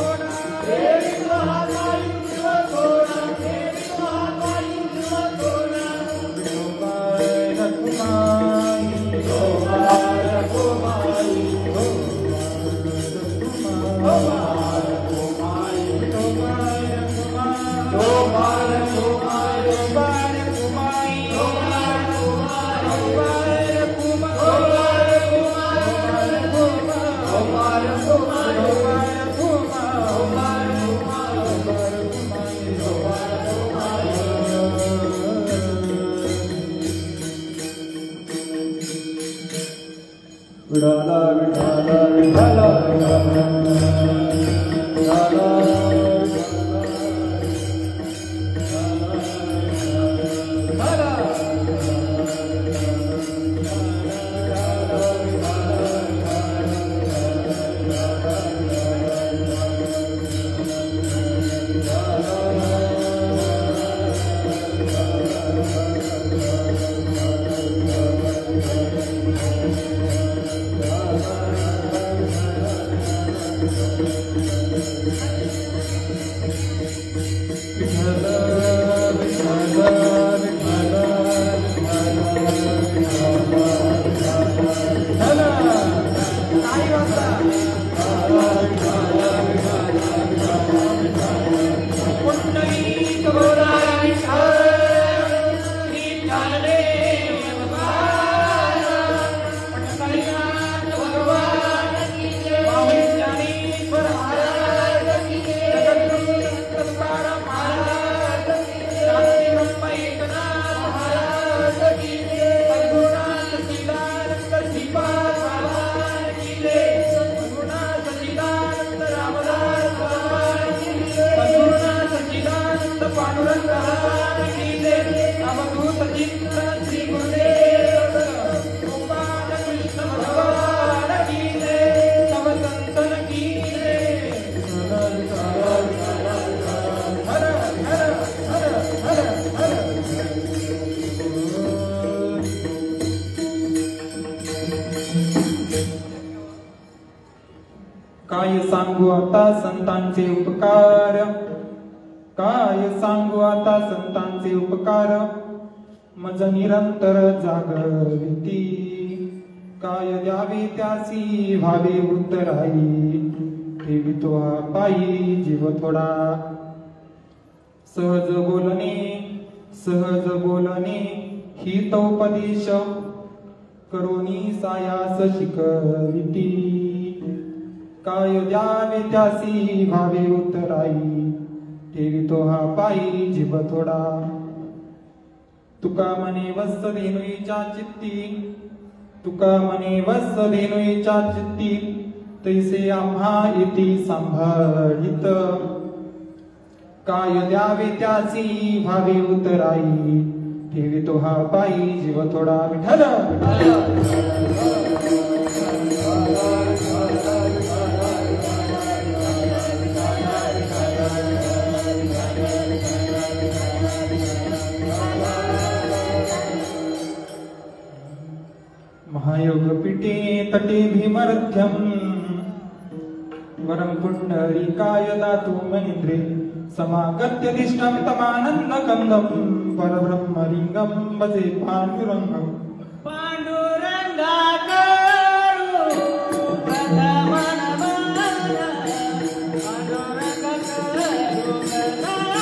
थोडा विठाला विठाला विठाला काय सांगू आता संतांचे उपकार काय सांगू आता संतांचे उपकार मज निरंतर जागविती काय द्यावे त्यासी भावे उतराई ठेवितो हा पायी जीव थोडा सहज बोलणे ही तोपदेश करोनी सायास शिकविती काय द्यावे त्यासी भावे उतराई ठेवितो हा पायी जीव थोडा तुका मने वत्स धेनुईच्या चित्ती तैसे आम्हा येती सांभाळित काय द्यावे त्यासी भावे उतराई ठेवितो हा पायी जीव थोडा विठ्ठल महायोगपीठे तटे भीमरथ्यम वरं पुंडरीकाय दातु मनिन्द्रे समागत्यदिष्टं तमानन्दकन्दं परब्रह्मलिङ्गं भजे पाण्डुरङ्गम् पांडुरंगा करू प्रथम नमन पांडुरंगा करू प्रथम नमन पांडुरंगा करू प्रथम नमन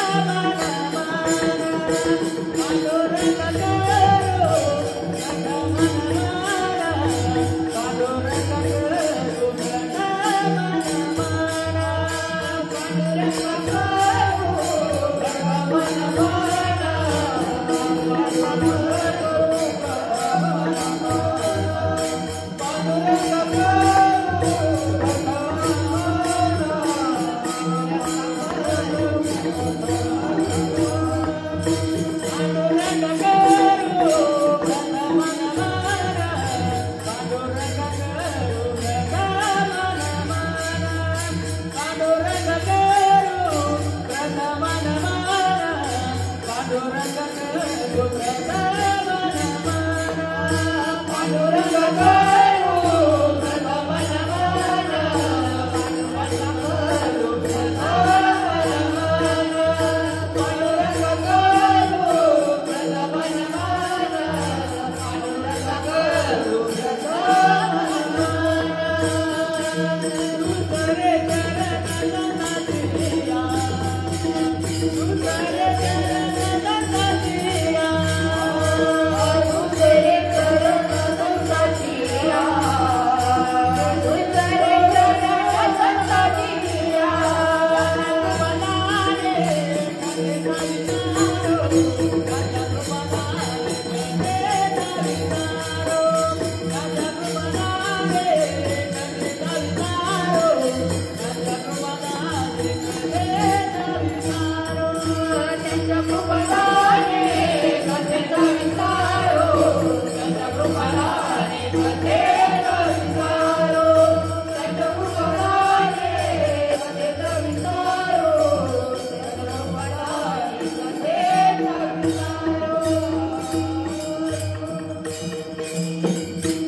पांडुरंगा करू प्रथम नमन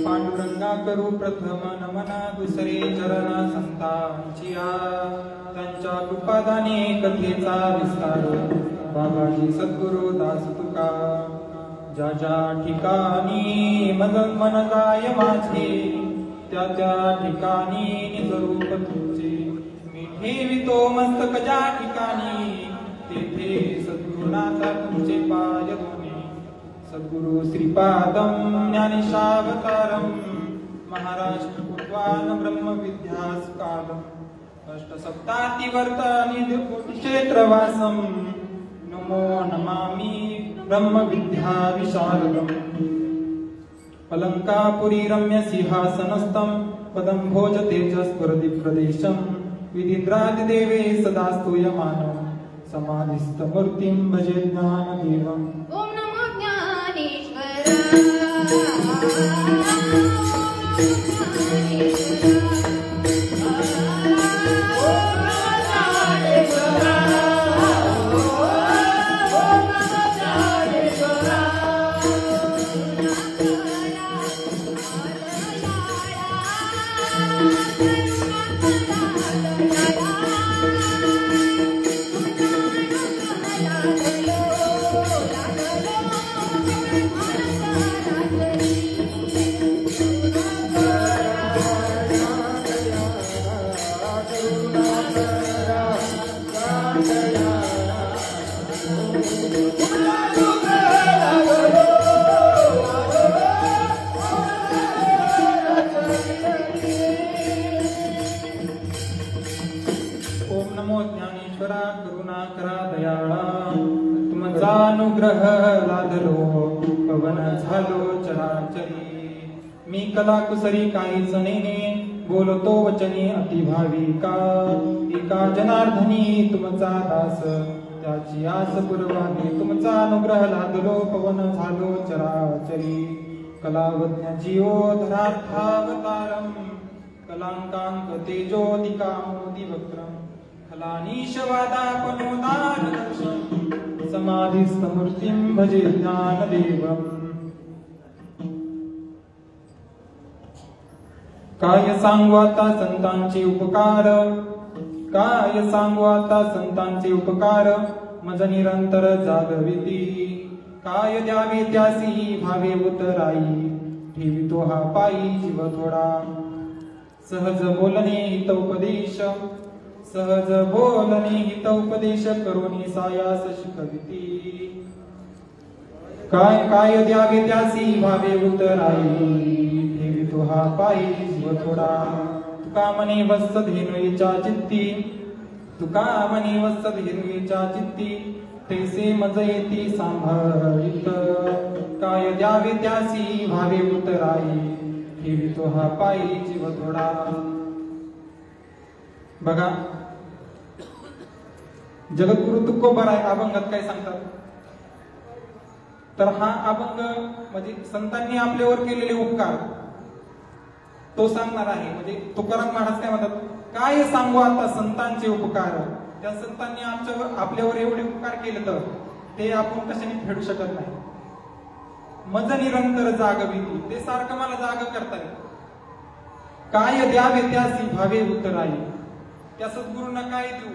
पांडुरंगा करू प्रथम नमना दुसरे चरण संतांचिया त्यांच्या कृपादाने कथेचा विस्तार बाबाजी सद्गुरु दास तुका ज्या ज्या ठिकाणी मन जाय माझे त्या त्या ठिकाणी निज रूप तुमचे मी ठेवितो मस्तक ज्या ठिकाणी तेथे सद्गुरुनाथा तुमचे पाय धुणे सद्गुरु श्रीपादम ज्ञानेशावतारम महाराष्ट्र कुर्वान ब्रह्म विद्यास कालम अष्टसप्तातिवर्तनी क्षेत्रवासम नमो नमामि ब्रह्म विद्या विशारदम अलंकापुरी रम्य सिंहासनस्थम पदम भोज तेजस्फुरदि प्रदेशम विधिन्द्रादिदेवे सदा स्तूयमानं समाधिस्थ मूर्तिं भजे ज्ञानदेवम् ओम नमो ज्ञानेश्वराय अनुग्रह लादलो पवन झालो चराचरी मी कला कुसरी काहीच नेने बोलतो वचने अतिभाविका एका जनार्दनी तुमचा दास त्याची आस पुरवाने तुमचा अनुग्रह लादलो पवन झालो चराचरी कलावज्ञ जीवो धरार्थावतारम कलांकांक तेजोदिकामोदि वक्रम फलानीशवादापनोदान दक्षम समाधिस्थमूर्तिं भजे ज्ञानदेवम् काय सांगू आता संतांचे उपकार काय सांगू आता संतांचे उपकार मज निरंतर जागविती काय द्यावे त्यासी भावे उतराई ठेवितो हा पायी जीव थोडा सहज बोलणे हितोपदेश सहज बोलणे हितोपदेश करुणी सायास शिकविती काय काय द्यावे त्यासी भावे उतराई ठेवितो हा पायी जीव थोडा तुका मने वत्स धेनुईच्या चित्ती तुका मने वत्स धेनुईच्या चित्ती तैसे मज येती सांभाळीत काय द्यावे त्यासी भावे उतराई ठेवितो हा पायी जीव थोडा. बघा जगद्गुरु तुकोबाराय अभंगात काय सांगतात तर हा अभंग म्हणजे संतांनी आपल्यावर केलेले उपकार तो सांगणार आहे. म्हणजे तुकाराम महाराज काय म्हणतात काय सांगू आता संतांचे उपकार त्या संतांनी आपल्यावर एवढे उपकार केले तर ते आपण कशाने फेडू शकत नाही. मज निरंतर जागविती ते सारखं मला जाग करताय. काय द्यावे त्यासी भावे उतराई त्या सद्गुरूंना काय देऊ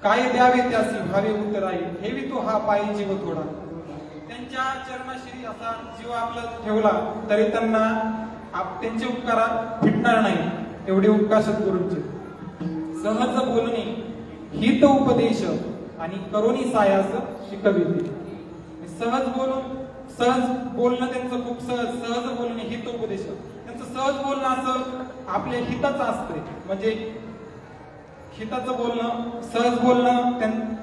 काय द्यावे त्यासी भावे उतराई ठेवितो हा पायी जीव थोडा. त्यांच्या चरणाश्री असा जीव आपला ठेवला तरी त्यांना त्यांचे उपकार फिटणार नाही एवढे उपकार सद्गुरूंचे. सहज बोलणे हित उपदेश आणि करुणी सायास शिकविते. सहज बोलणं त्यांचं खूप सहज बोलणे हित उपदेश त्यांचं सहज बोलणं असं आपल्या हिताचं असतंय. म्हणजे हिताचं बोलणं सहज बोलणं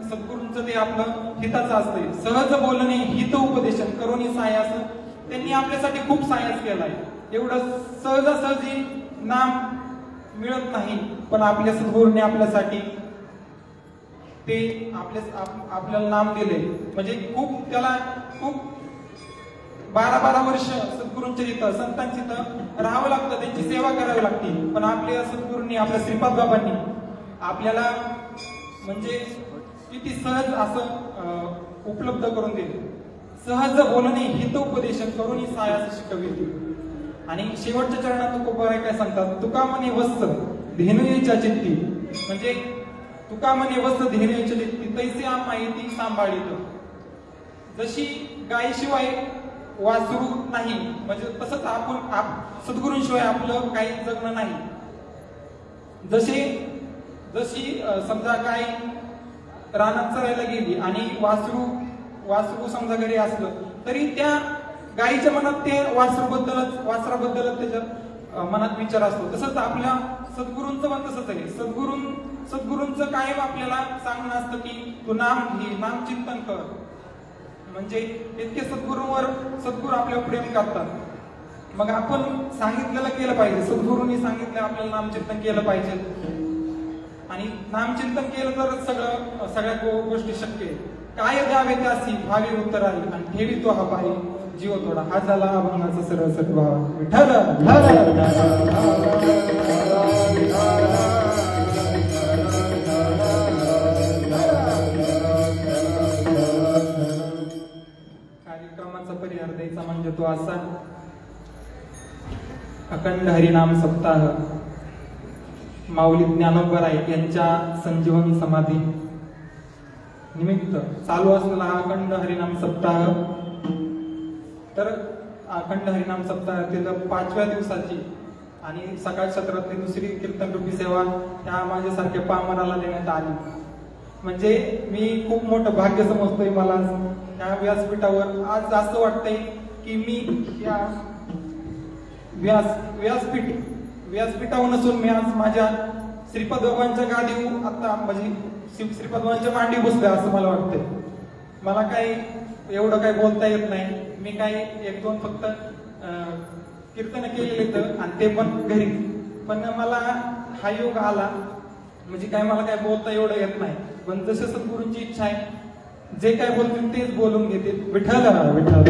सद्गुरूंचं ते आपलं हिताचं असतंय. सहज बोलणे हित उपदेशन करुणी सायास त्यांनी आपल्यासाठी खूप सायास केलाय. एवढं सहजासहजी नाम मिळत नाही पण आपल्या सद्गुरूंनी आपल्यासाठी ते आपल्याला नाम दिले. म्हणजे त्याला खूप 12 वर्ष सद्गुरूंच्या इथं संतांच्या इथं राहावं लागतं त्यांची सेवा करावी लागते. पण आपल्या सद्गुरूंनी आपल्या श्रीपाद बाबांनी आपल्याला म्हणजे किती सहज असं उपलब्ध करून दिले. सहज बोलणे हितोपदेशन करुणी सायास शिकविते. आणि शेवटच्या चरणात तुकोबाराय काय सांगतात तुका मने वत्स धेनुईच्या चित्ती म्हणजे तुका मने वत्स धेनुईच्या चित्ती तैसे आम्हा येती सांभाळीत. जशी गायीशिवाय वासरू नाही म्हणजे तसंच आपण सद्गुरूंशिवाय आपलं काही जगणं नाही. जशी समजा गाय रानात चरायला गेली आणि वासरू समजा घरी असलं तरी त्या गायीच्या मनात ते वासराबद्दलच त्याच्या मनात विचार असतो. तसंच आपल्या सद्गुरूंचं पण तसंच आहे. सद्गुरूंचं कायम आपल्याला सांगणं असतं की तू नाम घे नाम चिंतन कर. म्हणजे इतके सद्गुरू आपल्यावर प्रेम करतात. मग आपण सांगितलेलं केलं पाहिजे. सद्गुरूंनी सांगितलं आपल्याला नामचिंतन केलं पाहिजे आणि नामचिंतन केलं तर सगळ्या गोष्टी शक्य आहे. काय द्यावे त्यासी भावी उतराई आणि ठेवितो हा पायी जीव थोडा. हा झाला अभंगाचा सरळ सद्भाव. विठ्ठल कार्यक्रमाचा परिहार द्यायचा म्हणजे तो असा अखंड हरिनाम सप्ताह माऊली ज्ञानोबराय यांच्या संजीवनी समाधी निमित्त चालू असलेला हा अखंड हरिनाम सप्ताह. तर अखंड हरिनाम सप्ताहातील 5व्या दिवसाची आणि सकाळ सत्रातली दुसरी कीर्तन रूपी सेवा ह्या माझ्यासारख्या पामराला देण्यात आली. म्हणजे मी खूप मोठं भाग्य समजतोय. मला या व्यासपीठावर आज असं वाटतंय की मी या व्यासपीठावर नसून मी आज माझ्या श्रीपाद बाबांच्या गादीवर आता म्हणजे श्रीपाद बाबांच्या मांडी बसलोय असं मला वाटतंय. मला काही एवढं काही बोलता येत नाही. मी काही 1-2 फक्त कीर्तन केलेले तर आणि ते पण घरी. पण मला हा योग आला म्हणजे काय मला काय बोलता एवढं येत नाही. पण जसं सद्गुरूंची इच्छा आहे जे काय बोलतील तेच बोलून घेतील. विठ्ठल विठ्ठल.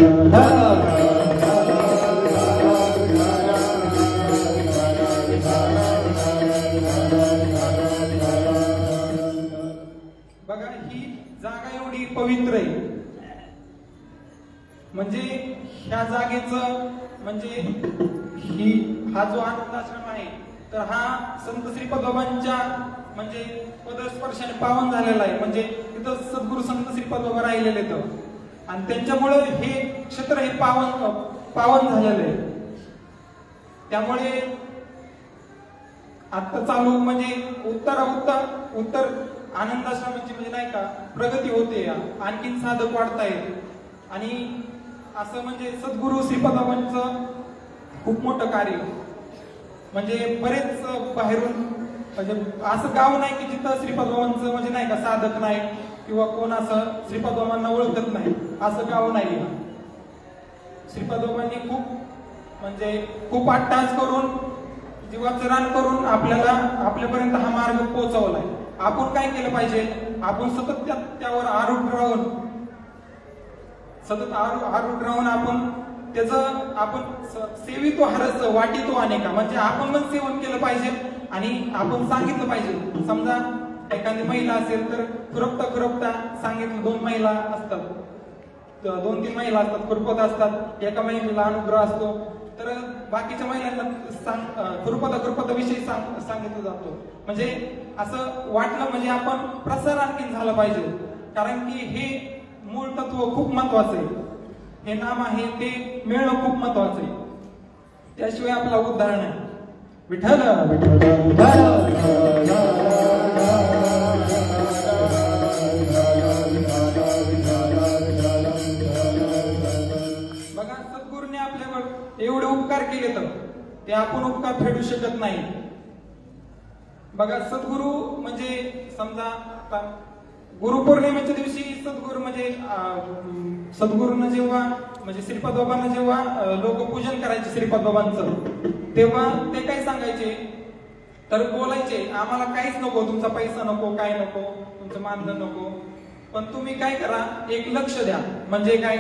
बघा ही जागा एवढी पवित्र आहे. म्हणजे ह्या जागेचं म्हणजे हा जो आनंद आश्रम आहे तर हा संत श्रीपाद बाबांच्या म्हणजे पदस्पर्शाने पावन झालेला आहे. म्हणजे तिथं सद्गुरू संत श्रीपाद बाबा राहिलेले तर, आणि त्यांच्यामुळे हे क्षेत्र हे पावन झालेलं आहे. त्यामुळे आता चालू म्हणजे उत्तर आनंदाश्रमाची म्हणजे नाही का प्रगती होते, आणखीन साधक वाढतायत. आणि असं म्हणजे सद्गुरू श्रीपाद बाबांचं खूप मोठं कार्य, म्हणजे बरेच बाहेरून म्हणजे असं गाव नाही की जिथं श्रीपाद बाबांचं म्हणजे नाही का साधक नाही किंवा कोण असं श्रीपाद बाबांना ओळखत नाही, असं गाव नाही. श्रीपाद बाबांनी खूप अट्टास करून जीवाचं रान करून आपल्यापर्यंत हा मार्ग पोहोचवलाय. आपण काय केलं पाहिजे? आपण सतत त्यावर आरूढ राहून आपण सेवितो हरस वाटितो अनेका, म्हणजे आपण पण सेवन केलं पाहिजे आणि आपण सांगितलं पाहिजे. समजा एखादी महिला असेल तर खुरपता सांगितलं, 2 महिला असतात, 2-3 महिला असतात, खुरपत असतात, एका महिलेला अनुग्रह असतो, तर बाकीच्या महिलांना खुरपता विषयी सांगितलं जातो. म्हणजे असं वाटलं म्हणजे आपण प्रसार आणखी झाला पाहिजे, कारण की हे मूळ तत्व खूप महत्वाचं आहे. हे नाम आहे ते मिळणं खूप महत्वाचं आहे, त्याशिवाय आपला उद्धार नाही. विठ्ठल बघा, सद्गुरूने आपल्यावर एवढे उपकार केले तर ते आपण उपकार फेडू शकत नाही. बघा, सद्गुरू म्हणजे समजा आता गुरुपौर्णिमेच्या दिवशी सद्गुरूंना जेव्हा म्हणजे श्रीपाद बाबांना जेव्हा लोक पूजन करायचे श्रीपाद बाबांचं, तेव्हा ते काय सांगायचे, तर बोलायचे आम्हाला काहीच नको, तुमचा पैसा नको, काय नको, तुमचं मानधन नको, पण तुम्ही काय करा, एक लक्ष द्या. म्हणजे काय,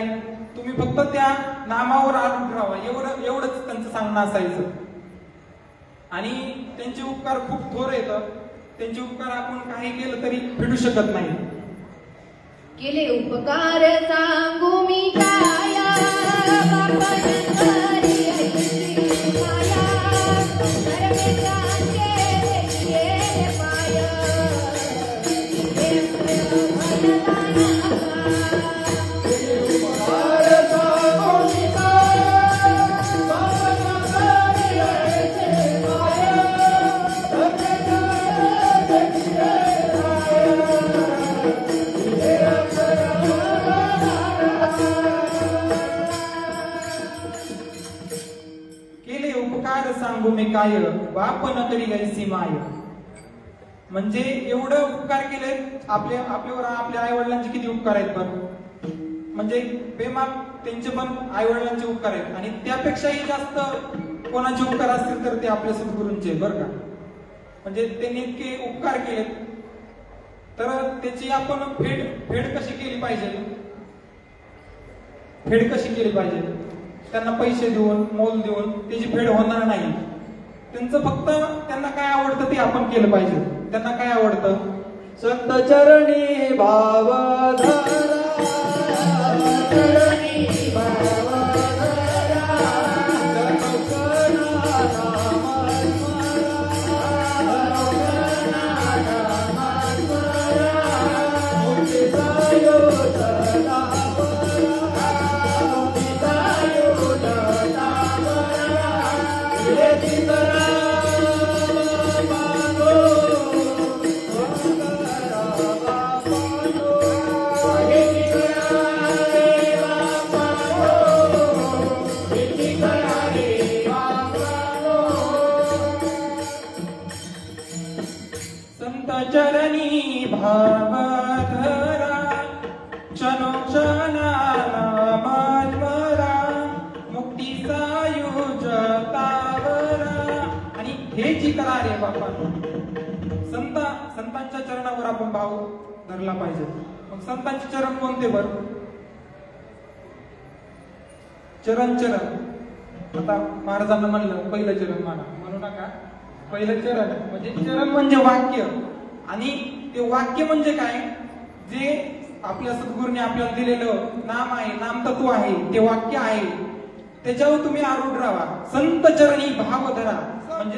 तुम्ही फक्त त्या नामावर आरूढ राहा, एवढंच त्यांचं सांगणं असायचं. आणि त्यांचे उपकार खूप थोर येतात, त्यांचे उपकार आपण काही केलं तरी फेडू शकत नाही. केले उपकार सांगू मी काया, बापानंतरी ऐशी माया, धर्मेशांचे केले पाय, हे भगवान सांगू मी काय, बाप न करी ऐसी माय. म्हणजे एवढं उपकार केले आपल्यावर, आपल्या आई वडिलांचे किती उपकार आहेत बरं. म्हणजे बेमाप त्यांचे पण आई वडिलांचे उपकार आहेत, आणि त्यापेक्षाही जास्त कोणाचे उपकार असतील तर ते आपल्या सद्गुरूंचे बरं का. म्हणजे त्यांनी इतके उपकार केलेत, तर त्याची आपण फेड कशी केली पाहिजे, त्यांना पैसे देऊन मोल देऊन त्याची फेड होणार नाही. त्यांचं फक्त त्यांना काय आवडतं ते आपण केलं पाहिजे. त्यांना काय आवडतं, संत चरणी भाव धरा, चरणी भाव चरणी भाव धरा, क्षणोक्षणा नाम स्मरा, मुक्तीचा युजतावरा. आणि हे जी करा रे बापा, संतांच्या चरणावर आपण भाव धरला पाहिजे. मग संतांचे चरण कोणते बर, चरण. आता महाराजांना म्हणलं पहिलं चरण म्हणू नका, पहिलं चरण म्हणजे चरण म्हणजे वाक्य, आणि ते वाक्य म्हणजे काय, जे आपल्या सद्गुरूने आपल्याला दिलेलं नाम आहे, नामतत्व आहे, ते वाक्य आहे, त्याच्यावर तुम्ही आरूढ राहा. संत चरणी भाव धरा, म्हणजे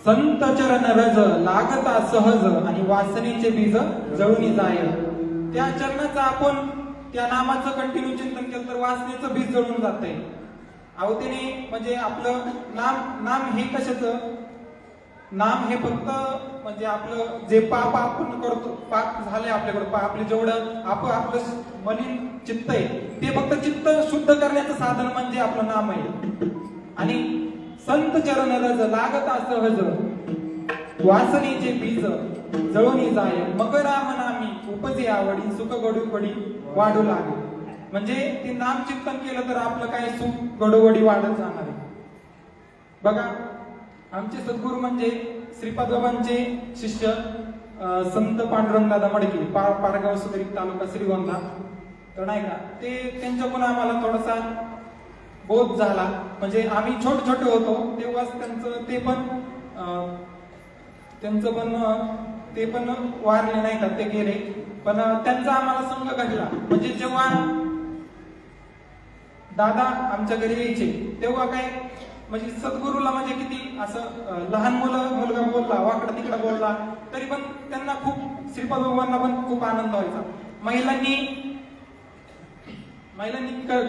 संत चरण रज लागता सहज आणि वासनेचे बीज जळून जाय. त्या चरणाचं आपण त्या नामाचं कंटिन्यू चिंतन केलं तर वासनेचं बीज जळून जातंय. अहो त्याने म्हणजे आपलं नाम हे कशाचं नाम हे फक्त म्हणजे आपलं जे पाप आपण करतो, पाप झाले आपल्याकडे, आपले जेवढं आपलं मलिन चित्त आहे ते फक्त चित्त शुद्ध करण्याचं साधन म्हणजे आपलं नाम आहे. आणि संत चरण रज लागता सहज वासनेचे बीज जळून जाय. मग राम नामी उपजे आवडी सुख गडूगडी वाढू लागे. म्हणजे ते नाम चिंतन केलं तर आपलं काय सुख गडोगडी वाढत जाणार आहे. बघा आमचे सद्गुरू म्हणजे श्रीपादबाबांचे शिष्य संत पांडुरंगदादा मडके, पारगाव सुगरी तालुका श्रीगोंदा. तर नाही का ते त्यांच्याकडून आम्हाला थोडासा बोध झाला. म्हणजे आम्ही छोटे होतो तेव्हाच ते पण वारले नाही का, ते गेले. पण त्यांचा आम्हाला संग घडला. म्हणजे जेव्हा दादा आमच्या घरी यायचे तेव्हा काय म्हणजे सद्गुरूला म्हणजे किती असं लहान मुलगा बोलला, वाकडा तिकडा बोलला तरी पण त्यांना खूप, श्रीपाद बाबांना पण खूप आनंद व्हायचा. महिलांनी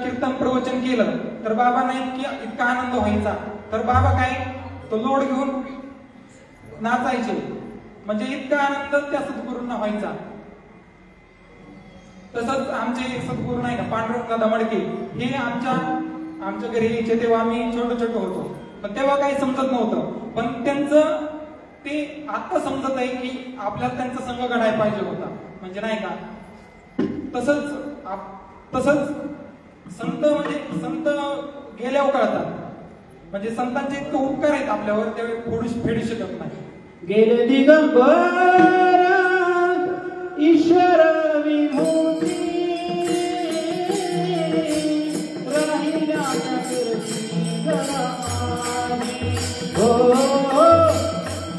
कीर्तन प्रवचन केलं तर बाबांना इतका आनंद व्हायचा. तर बाबा काय तो लोड घेऊन नाचायचे. म्हणजे इतका आनंद त्या सद्गुरूंना व्हायचा. तसंच आमचे सद्गुरू नाही का पांडुरंगदादा मडके हे आमच्या घरी यायचे तेव्हा आम्ही छोटे होतो. पण तेव्हा काही समजत नव्हतं. पण त्यांचं ते आता समजत आहे की आपल्याला त्यांचा संग घडायला पाहिजे होता. म्हणजे नाही का तसंच संत गेल्यावर कळतात. म्हणजे संतांचे इतके उपकार आहेत आपल्यावर ते फेडू शकत नाही. गेले दिगंबर ईश्वर विभूती राहिल्या कीर्ती गणानी. हो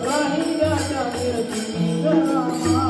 राहिल्या कीर्ती गणानी.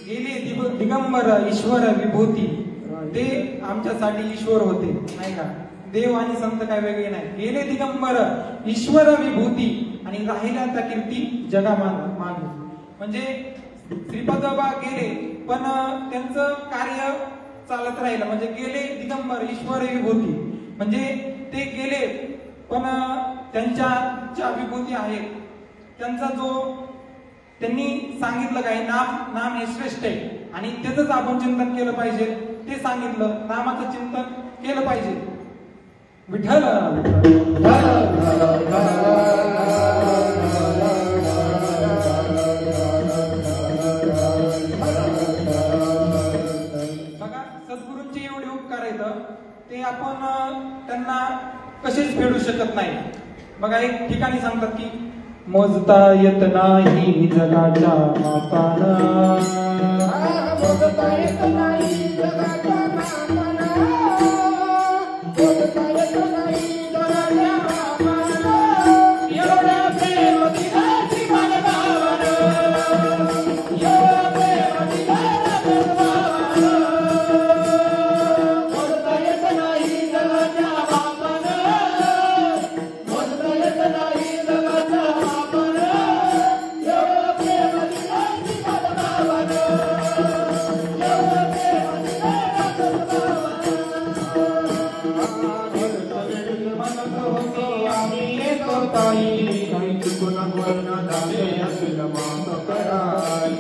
गेले दिगंबर ईश्वर विभूती ते आमच्यासाठी ईश्वर होते नाही का. देव आणि संत काय वेगळे नाही. गेले दिगंबर ईश्वर विभूती आणि राहिल्या त्या कीर्ती जगा मानू. म्हणजे श्रीपाद बाबा गेले पण त्यांचं कार्य चालत राहिलं. म्हणजे गेले दिगंबर ईश्वर विभूती म्हणजे ते गेले पण त्यांच्या ज्या विभूती आहेत त्यांचा त्यांनी सांगितलं काय नाम हे श्रेष्ठ आहे आणि त्याच आपण चिंतन केलं पाहिजे. ते सांगितलं. नामाचं चिंतन केलं पाहिजे. विठ्ठल बघा, सद्गुरूंचे एवढे उपकार आहेत ते आपण त्यांना कसेच फेडू शकत नाही. बघा, एक ठिकाणी सांगतात की मोजता येत नाही जगाच्या मापानं, मोजता येत नाही जगाच्या मापानं, मोजता येत नाही जगाच्या मापानं, एवढं प्रेम दिलं श्रीमद्भावानं, एवढं प्रेम दिलं श्रीमद्भावानं, मोजता येत नाही जगाच्या मापानं, मोजता येत नाही जगाच्या मापानं, एवढं प्रेम दिलं श्रीमद्भावानं, एवढं प्रेम दिलं म्हणत होते आम्ही येतो ताई, काही चुकून बोलणं झाले असेल माफ कराई,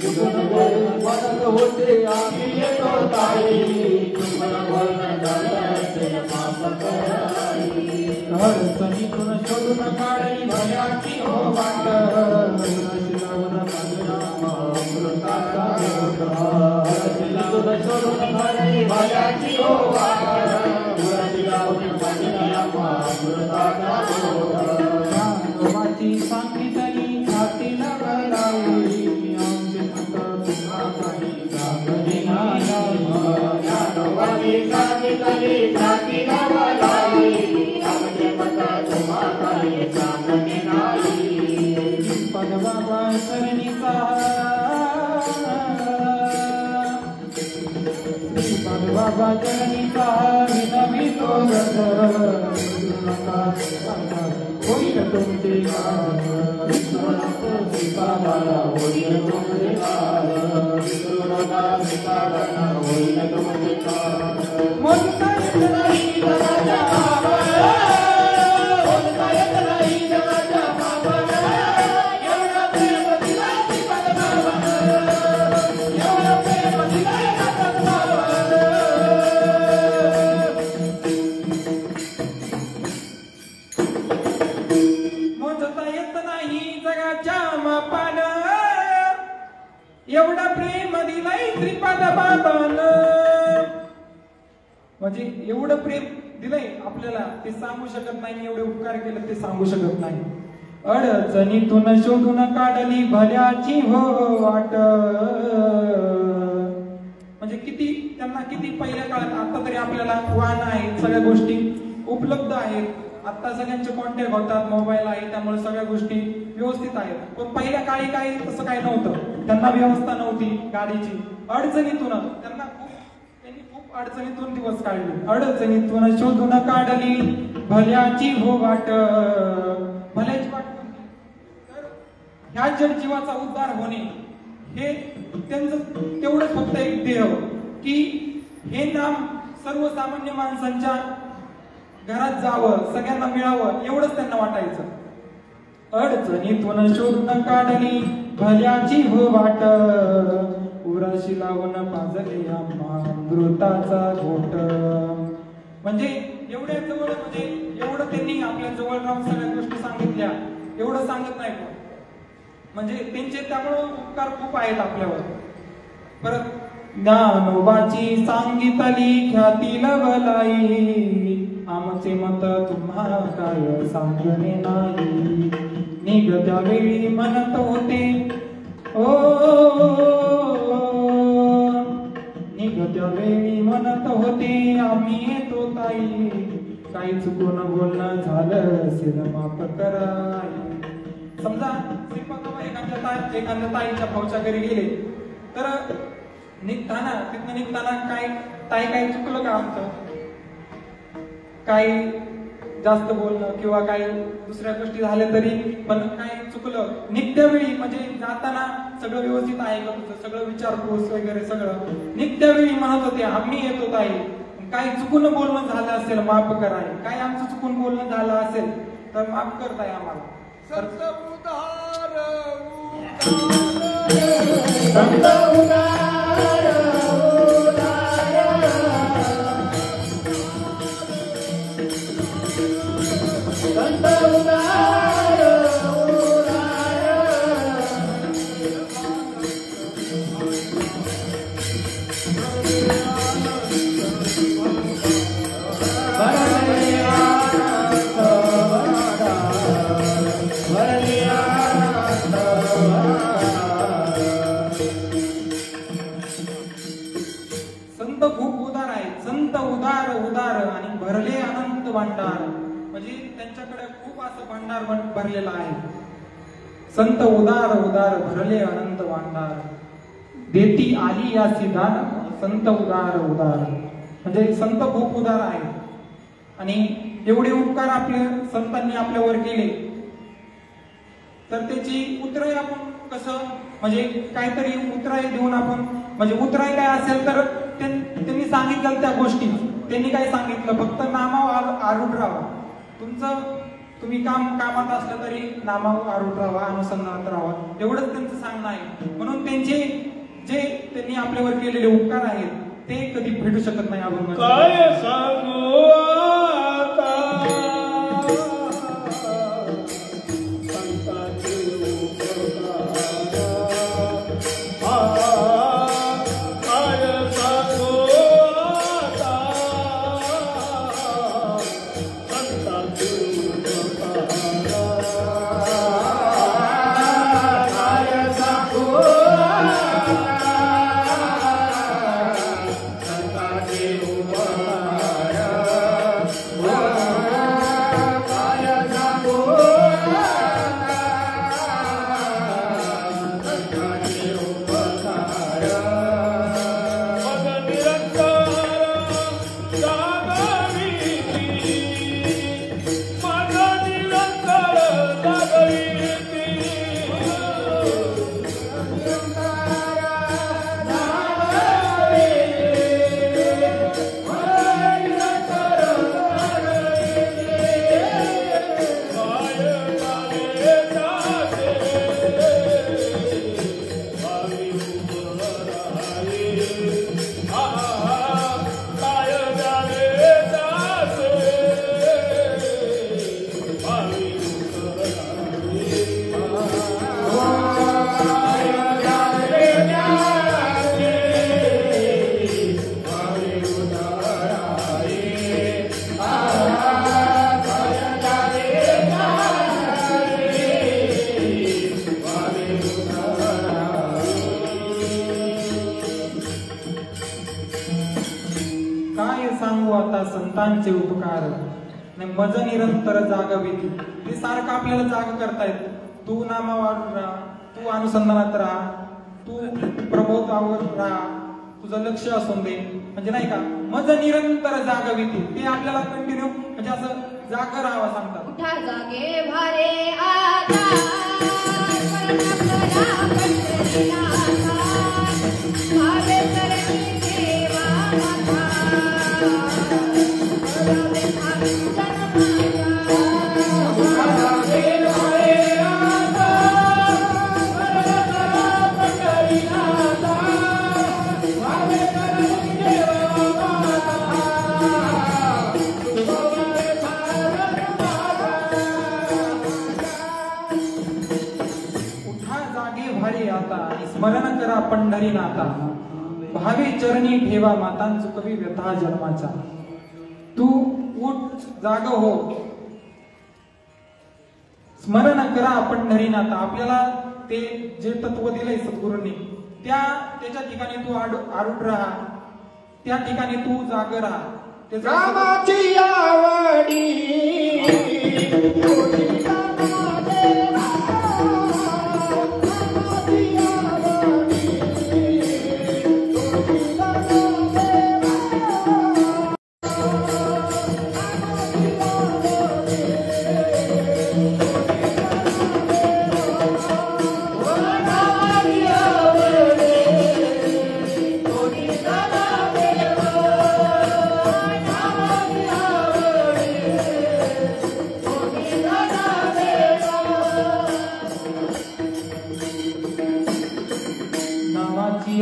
चुकून बोलणं होते आम्ही येतो ताई, चुकून बोलणं झाले असेल माफ कराई, अडचणीतून शोधून काढली भयाची हो वाट, शिलावून माझा अमृताचा घोट, शिलावून सोडून काढली भयाची हो वाट, शिलावून माझा अमृताचा घोट, ज्ञानोबाची सांगितली हातीला गलावली, आमचे मत तुम्हा काही सांगणे नाही. ज्ञानोबाची सांगितली छातीला गलावली, आमचे मत तुम्हा काही सांगणे नाही. पदबाबा शरणीचा पदबाबा शरणीचा विनवितो गज, होईल तुमचे काज, विसरू नको सीताबाला, होईल तुमचे काज, विसरू नका सीताबाला, होईल तुमचे काज. मोजता येत नाही जगाच्या मापानं, मोजता येत नाही जगाच्या मापानं, एवढं प्रेम दिलं श्रीमद्भावानं, एवढं प्रेम दिलं श्रीमद्भावानं. मोजता येत नाही जगाच्या मापानं, एवढं प्रेम दिलंय श्रीपाद बाबानं. म्हणजे एवढं प्रेम दिलंय आपल्याला ते सांगू शकत नाही, एवढे उपकार केले ते सांगू शकत नाही. अडचणीतून शोधून काढली भल्याची हो वाट, म्हणजे किती त्यांना किती पहिल्या काळात, आता तरी आपल्याला वाहन आहेत, सगळ्या गोष्टी उपलब्ध आहेत, आता सगळ्यांचे कॉन्टॅक्ट होतात, मोबाईल आहे, त्यामुळे सगळ्या गोष्टी व्यवस्थित आहेत. पण पहिल्या काळी काही तसं काही नव्हतं, त्यांना व्यवस्था नव्हती गाडीची. अडचणीतून त्यांनी खूप अडचणीतून दिवस काढले. अडचणीतून शोधून काढली भल्याची हो वाट, भल्याची वाट कोणती? तर ह्या जगजीवाचा उद्धार होणे हे त्यांचं तेवढंच फक्त एक ध्येय, की हे नाम सर्वसामान्य माणसांच्या घरात जावं, सगळ्यांना मिळावं, एवढंच त्यांना वाटायचं. अडचणीतून शोधून काढली भल्याची हो वाट, उराशी लावून पाजले आम्हा अमृताचा घोट. म्हणजे एवढ्या जवळ, म्हणजे एवढं त्यांनी आपल्या जवळ राहून सगळ्या गोष्टी सांगितल्या, एवढं सांगत नाही पण. म्हणजे त्यांचे त्यामुळे उपकार खूप आहेत आपल्यावर. परत ज्ञानोबाची सांगितली ख्याती लवलाई, आमचे मत तुम्हाला काय सांगणे नाही. निघत्या वेळी म्हणत होते ओ, निघत्या वेळी म्हणत होते आम्ही येतो ताई, काही चुकून बोलणं झालं असेल माफ कराई. समजा श्रीपादबाबा एखाद्या ताईच्या भाऊच्या घरी गेले, तर निघताना तिथनं निघताना काय ताई काही चुकलं का आमचं, काही जास्त बोलणं किंवा काही दुसऱ्या गोष्टी झाल्या तरी पण काही चुकलं, निघत्या वेळी म्हणजे जाताना सगळं व्यवस्थित आहे का तुझं, सगळं विचारपूस वगैरे सगळं, निघत्या वेळी म्हणत होते आम्ही येतो ताई, काही चुकून बोलणं झालं असेल माफ कराय, काही आमचं चुकून बोलणं झालं असेल तर माफ करताय आम्हाला. संत उदार भरले आनंद संत खूप उदार आहेत. संत उदार उदार आणि भरले अनंत भांडार. म्हणजे त्यांच्याकडे खूप असं भांडार भरलेलं आहे. संत उदार उदार भरले अनंत भांडार. देती आली यासी दान संत उदार उदार. म्हणजे संत खूप उदार आहे आणि एवढे उपकार आपले संतांनी आपल्यावर केले तर त्याची उतराई आपण कसं म्हणजे काहीतरी उतराई देऊन आपण म्हणजे उतराई काय असेल तर त्यांनी सांगितलं त्या गोष्टी. त्यांनी काय सांगितलं फक्त नामावर आरूढ राहा. तुम्ही कामात असलं तरी नामावर आरूढ राहा, अनुसंधानात राहा, एवढंच त्यांचं सांगणं आहे. म्हणून त्यांनी आपल्यावर केलेले उपकार आहेत ते कधी भेटू शकत नाही अभंग. काय सांगू आता संतांचे उपकार. काय सांगू आता संतांचे उपकार. काय सांगू संतांचे उपकार मज निरंतर जागविती. ते सारखं आपल्याला जाग करतायत. तू नामावर राहा, तू अनुसंधानात राहा, तू प्रबोधावर राहा, तुझं लक्ष असून दे. म्हणजे नाही का मज निरंतर जागविती ते आपल्याला कंटिन्यू म्हणजे असं जाग राहावं सांगतात. उठा जागे भारे आता भावे करणी देवा माता. स्मरण करा पंढरीनाथा. भावे चरणी ठेवा मातांच कवी व्यथा जन्माचा. तू उठ जाग हो, स्मरण करा पंढरीनाथा. आपल्याला ते जे तत्व दिलंय सद्गुरूंनी त्याच्या ठिकाणी तू आरूढ राहा, त्या ठिकाणी तू जाग राहा. रामाची आवडी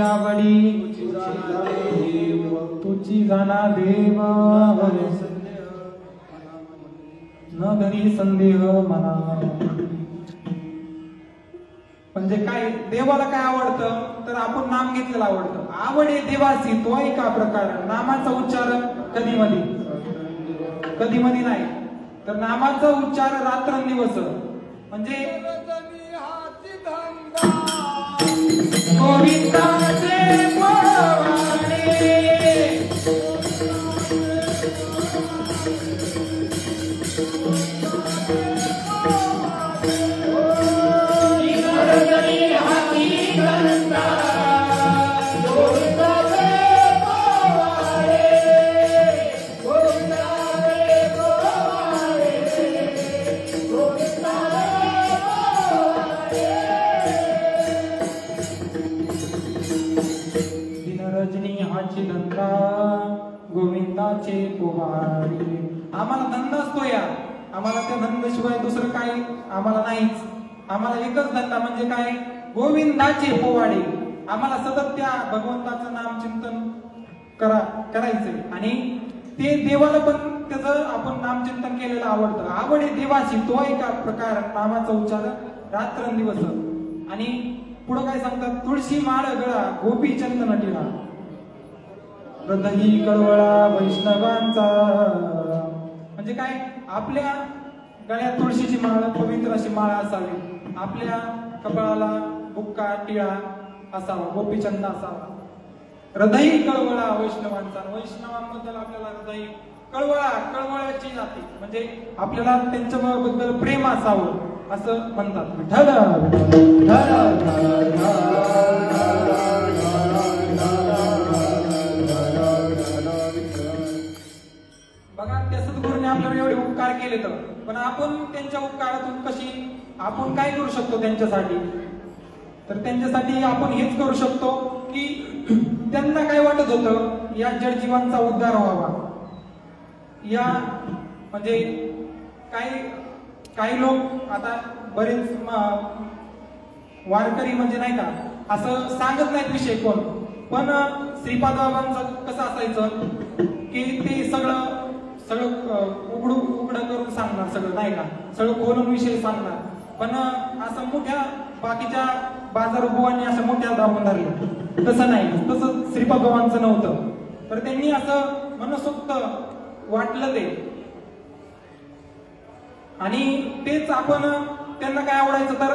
आवडी तुझी जाणा देव न घरी संदेह मना. म्हणजे काय देवाला काय आवडतं तर आपण नाम घेतलेलं आवडतं. आवड आहे देवाची तो एका प्रकार. नामाचा उच्चार कधी मध्ये नाही तर नामाचा उच्चार रात्रंदिवस म्हणजे रजनी हाती धंदा गोविंदाचे पोवाडे रजनी हाती धंदा गोविंदाचे पोवाडे गोविंदाचे पोवाडे रजनी हाची धंदा गोविंदाचे पोवाडे. आम्हाला धंदा असतो या, आम्हाला त्या धंद्याशिवाय दुसरं काही आम्हाला नाहीच. आम्हाला एकच धंदा म्हणजे काय, गोविंदाचे पोवाडे. आम्हाला सतत त्या भगवंताचं नाम चिंतन करायचंय आणि ते देवाला पण त्याचं आपण नामचिंतन केलेलं आवडतं. आवड आहे देवाची, तो एका प्रकार नामाचा उच्चार रात्रंदिवस. आणि पुढं काय सांगतात, तुळशी माळ गळा गोपी चंदन टिळा हृदयी कळवळा वैष्णवांचा. म्हणजे काय, आपल्या गळ्यात तुळशीची माळ पवित्र अशी माळ असावी, आपल्या कपाळाला बुक्का टिळा असावा, गोपीचंद असावा. हृदयी कळवळा वैष्णवांचा. वैष्णवांबद्दल आपल्याला हृदय कळवळाची जाते, म्हणजे आपल्याला त्यांच्याबद्दल प्रेम असावं असं म्हणतात. विठ्ठल बघा, त्या सद्गुरूने आपल्याला एवढे उपकार केले पण आपण त्यांच्या उपकारातून आपण काय करू शकतो त्यांच्यासाठी, तर त्यांच्यासाठी आपण हेच करू शकतो की त्यांना काय वाटत होतं, या जडजीवांचा उद्धार व्हावा. या म्हणजे काही लोक आता बरेच वारकरी म्हणजे नाही का असं सांगत नाहीत विषय कोण, पण श्रीपाद बाबांचं कसं असायचं की ते सगळं उघडं करून सांगणार, सगळं नाही का, सगळं खोलून विषय सांगणार. पण असं मोठ्या बाकीच्या बाजार बुवांनी असं मोठ्या दाबून धरलं, तसं नाही, तसं श्रीपाद बाबांचं नव्हतं. तर त्यांनी असं मनसोक्त वाटलं ते, आणि तेच आपण त्यांना काय आवडायचं, तर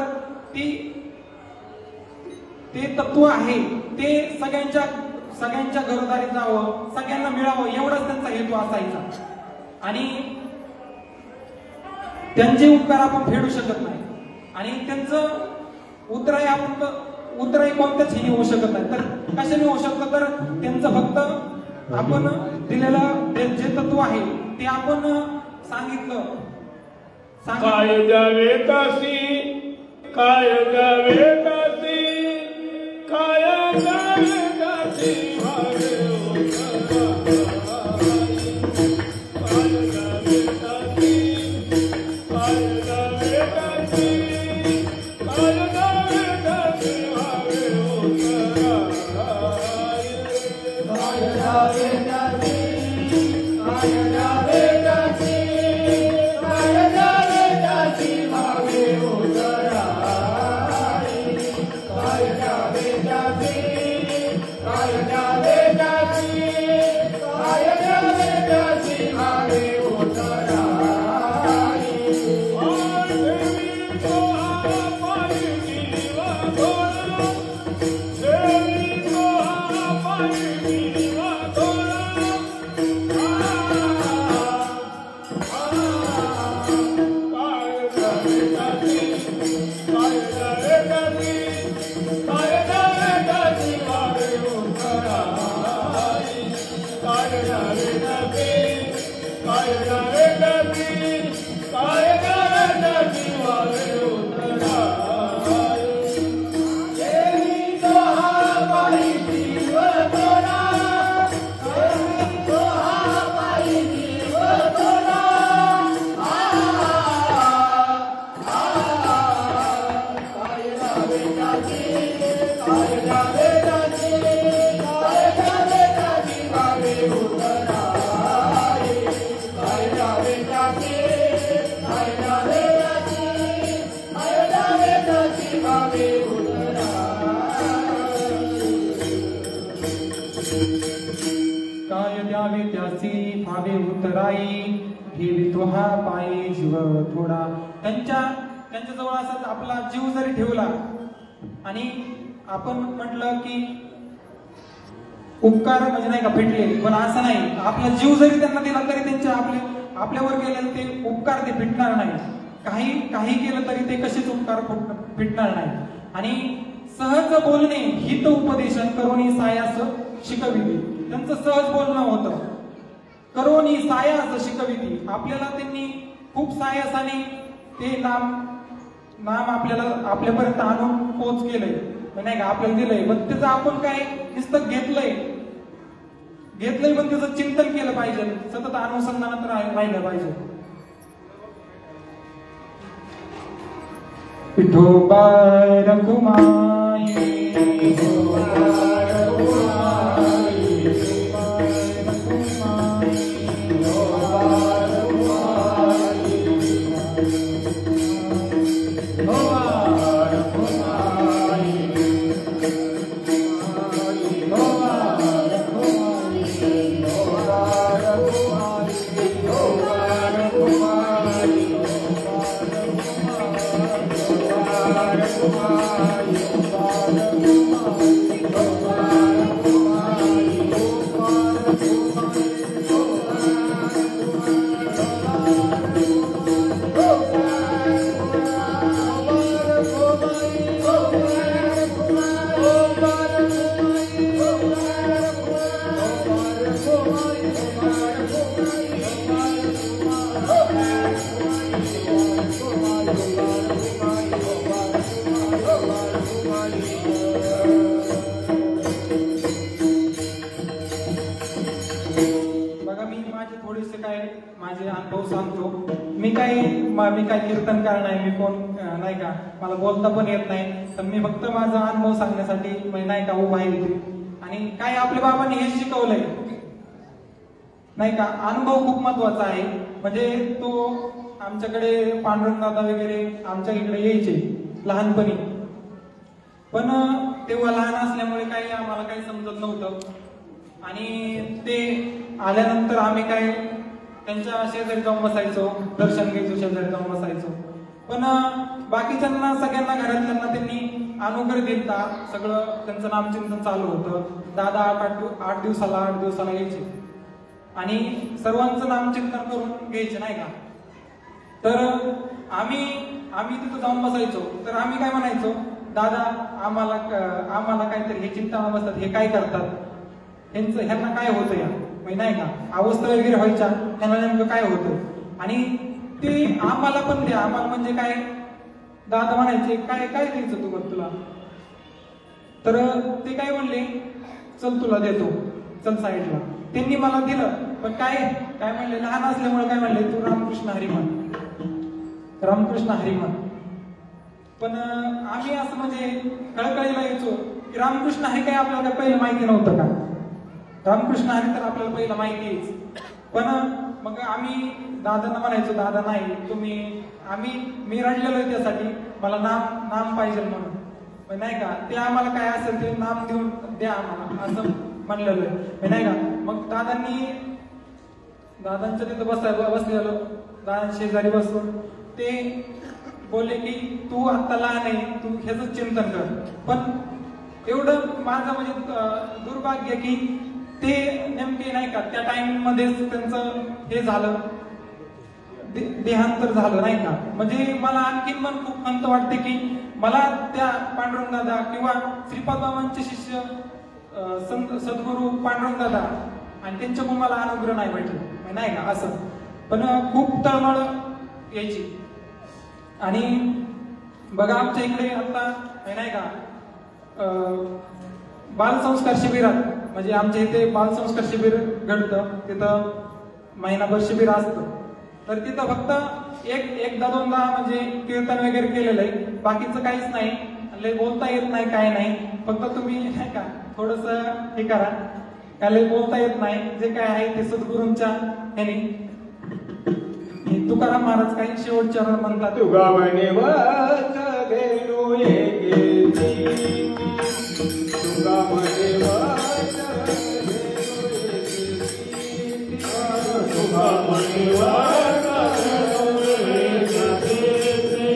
ते तत्व आहे ते सगळ्यांच्या घरदारी जावं, सगळ्यांना मिळावं, एवढाच त्यांचा हेतू असायचा. आणि त्यांचे उपकार आपण फेडू शकत नाही, आणि त्यांचं उतराई कोणत्याच हिने होऊ शकत नाही. तर कशाने होऊ शकतं, तर त्यांचं फक्त आपण दिलेलं जे तत्व आहे ते आपण सांगितलं. काय द्यावे तासी, काय द्यावे तासी, काय द्यावे तासी भावे काय द्यावे त्यासी फावे उतराई, ठेवी तुहा पायी जीव थोडा. त्यांच्या त्यांच्याजवळ असंच आपला जीव जरी ठेवला आणि आपण म्हटलं की उपकार म्हणजे नाही का फिटले, पण असं नाही. आपला जीव जरी त्यांना दिला तरी त्यांच्या आपल्यावर गेलेले ते उपकार ते फिटणार नाही. काही केलं तरी ते कसेच उपकार फिटणार नाही. आणि सहज बोलणे हित उपदेशन करोनी सायास शिकविली. त्यांचं सहज बोलणं होतं. करोनी सायास शिकविली. आपल्याला त्यांनी खूप सायासाने ते नाम आपल्यापर्यंत आणून पोच केलंय, नाही का, आपल्याला दिलंय. पण त्याचं आपण काय नुसतं घेतलंय पण त्याचं चिंतन केलं पाहिजे, सतत अनुसंधानात राहिलं पाहिजे. विठोबा रघुमाई माझे अनुभव सांगतो. मी काय कीर्तनकार नाही, मी कोण नाही का, मला बोलता पण येत नाही. तर मी फक्त माझा अनुभव सांगण्यासाठी नाही का उभा आहे इथे. आणि काय आपल्या बाबांनी हेच शिकवलंय नाही का, अनुभव खूप महत्वाचा आहे. म्हणजे तो आमच्याकडे पांडुरंग दादा वगैरे आमच्या इकडे यायचे लहानपणी, पण तेव्हा लहान असल्यामुळे काही आम्हाला काही समजत नव्हतं. आणि ते आल्यानंतर आम्ही काय त्यांच्या शेजारी जाऊन बसायचो, दर्शन घ्यायचो, शेजारी जाऊन बसायचो. पण बाकीच्यांना सगळ्यांना घरातल्यांना त्यांनी अनुग्रह दिलता. सगळं त्यांचं नामचिंतन चालू होतं. दादा 8 दिवसाला यायचे आणि सर्वांचं नामचिंतन करून घ्यायचे नाही का. तर आम्ही तिथं जाऊन बसायचो. तर आम्ही काय म्हणायचो, दादा आम्हाला काहीतरी हे चिंता बसतात, हे काय करतात, ह्यांना काय होतं या नाही का, अवस्था वगैरे व्हायच्या, त्यांना नेमकं काय होतं. आणि ते आम्हाला पण द्या. आम्हाला म्हणजे काय, दादा म्हणायचे काय द्यायचं तू तुला. तर ते काय म्हणले, चल तुला देतो, चल साईडला. त्यांनी मला दिलं. पण काय म्हणले, लहान असल्यामुळे काय म्हणले, तू रामकृष्ण हरी म्हण, रामकृष्ण हरी म्हण. पण आम्ही असं म्हणजे कळकळीला यायचो की रामकृष्ण हरी काय आपल्याला पहिलं माहिती नव्हतं का. रामकृष्ण हरी तर आपल्याला पहिलं माहिती आहेच. पण मग आम्ही दादांना म्हणायचो, दादा नाही मी रडलेलो आहे त्यासाठी, मला नाम पाहिजे म्हणून नाही का. ते आम्हाला काय असेल ते नाम देऊन द्या आम्हाला असं म्हणलेलं आहे नाही का. मग दादांच्या तिथं बसलेलो, दादांच्या शेजारी बसून ते बोलले की तू आता लहान आहे, तू ह्याच चिंतन कर. पण एवढं माझं म्हणजे दुर्भाग्य की ते नेमके नाही का त्या टाइम मध्येच त्यांचं हे झालं, देहांतर झालं नाही का. म्हणजे मला आणखीन पण खूप खंत वाटते की मला त्या पांडुरंग दादा किंवा श्रीपाद बाबांचे शिष्य सद्गुरू पांडुरंग दादा आणि त्यांच्याकडून मला अनुग्रह नाही भेटले नाही का असं. पण खूप तळमळ यायची. आणि बघा आमच्या इकडे आता नाही का बालसंस्कार शिबिरात, म्हणजे आमच्या इथे बालसंस्कार शिबिर घडतं, तिथं महिनाभर शिबिर असतं. तर तिथं फक्त एकदा दोनदा म्हणजे कीर्तन वगैरे केलेलं आहे, बाकीचं काहीच नाही. लय बोलता येत नाही, काय नाही. फक्त तुम्ही नाही का थोडस हे करा, काय लय बोलता येत नाही. जे काय आहे ते सद्गुरूंच्या ह्याने. तुकाराम महाराज काही शेवटच्या म्हणतात, तुगा म्हणे वाच घेणो एकेती, तुगा म्हणे वाच घेणो एकेती, तुगा म्हणे वाच घेणो एकेती,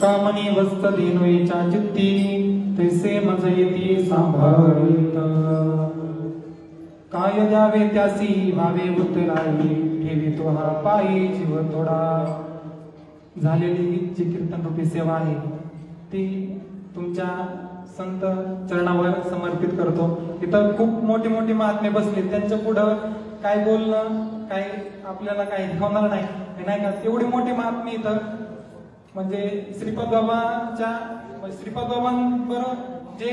कामनी वस्त देनोईच्या चित्ती तैसे मज येती सांभाळित काय द्यावे त्यासी भावे उतराई ठेवी तो हा पायी जीव थोडा झालेली जी कीर्तन रूपी सेवा आहे ती तुमच्या संत चरणावर समर्पित करतो. इथं खूप मोठी मोठी महात्मे बसले त्यांच्या पुढं काय बोलणं काय आपल्याला काही होणार नाही का. एवढी मोठी महात्मे इथं म्हणजे श्रीपाद बाबांबरोबर जे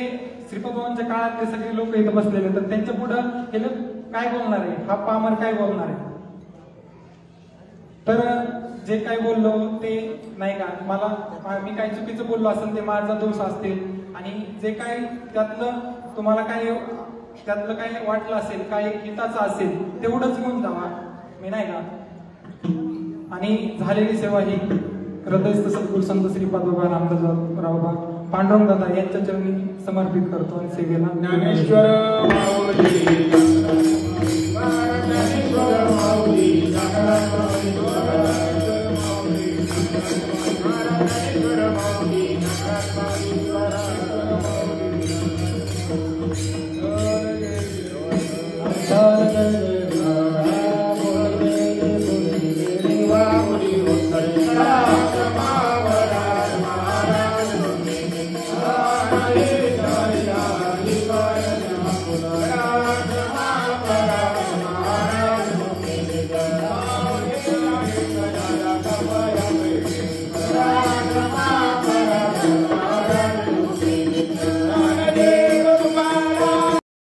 श्रीपाद बाबांच्या काळातले सगळे लोक इथं बसलेले तर त्यांच्या पुढं हे लोक काय बोलणार आहे, हा पामर काय बोलणार आहे. तर जे काय बोललो ते नाही का मला मी काही चुकीचं बोललो असेल ते माझा दोष असतील आणि जे काही त्यातलं तुम्हाला काही त्यातलं काही वाटलं असेल काही हिताचं असेल तेवढंच घेऊन जावा मी नाही का. आणि झालेली सेवा ही हृदयस्थ सद्गुरू संत श्रीपाद बाबा रामदासराव पांडुरंग दादा यांच्या चरणी समर्पित करतो आणि सेवेला ज्ञानेश्वर माऊली ज्ञानेश्वर माऊली ज्ञानेश्वर माऊली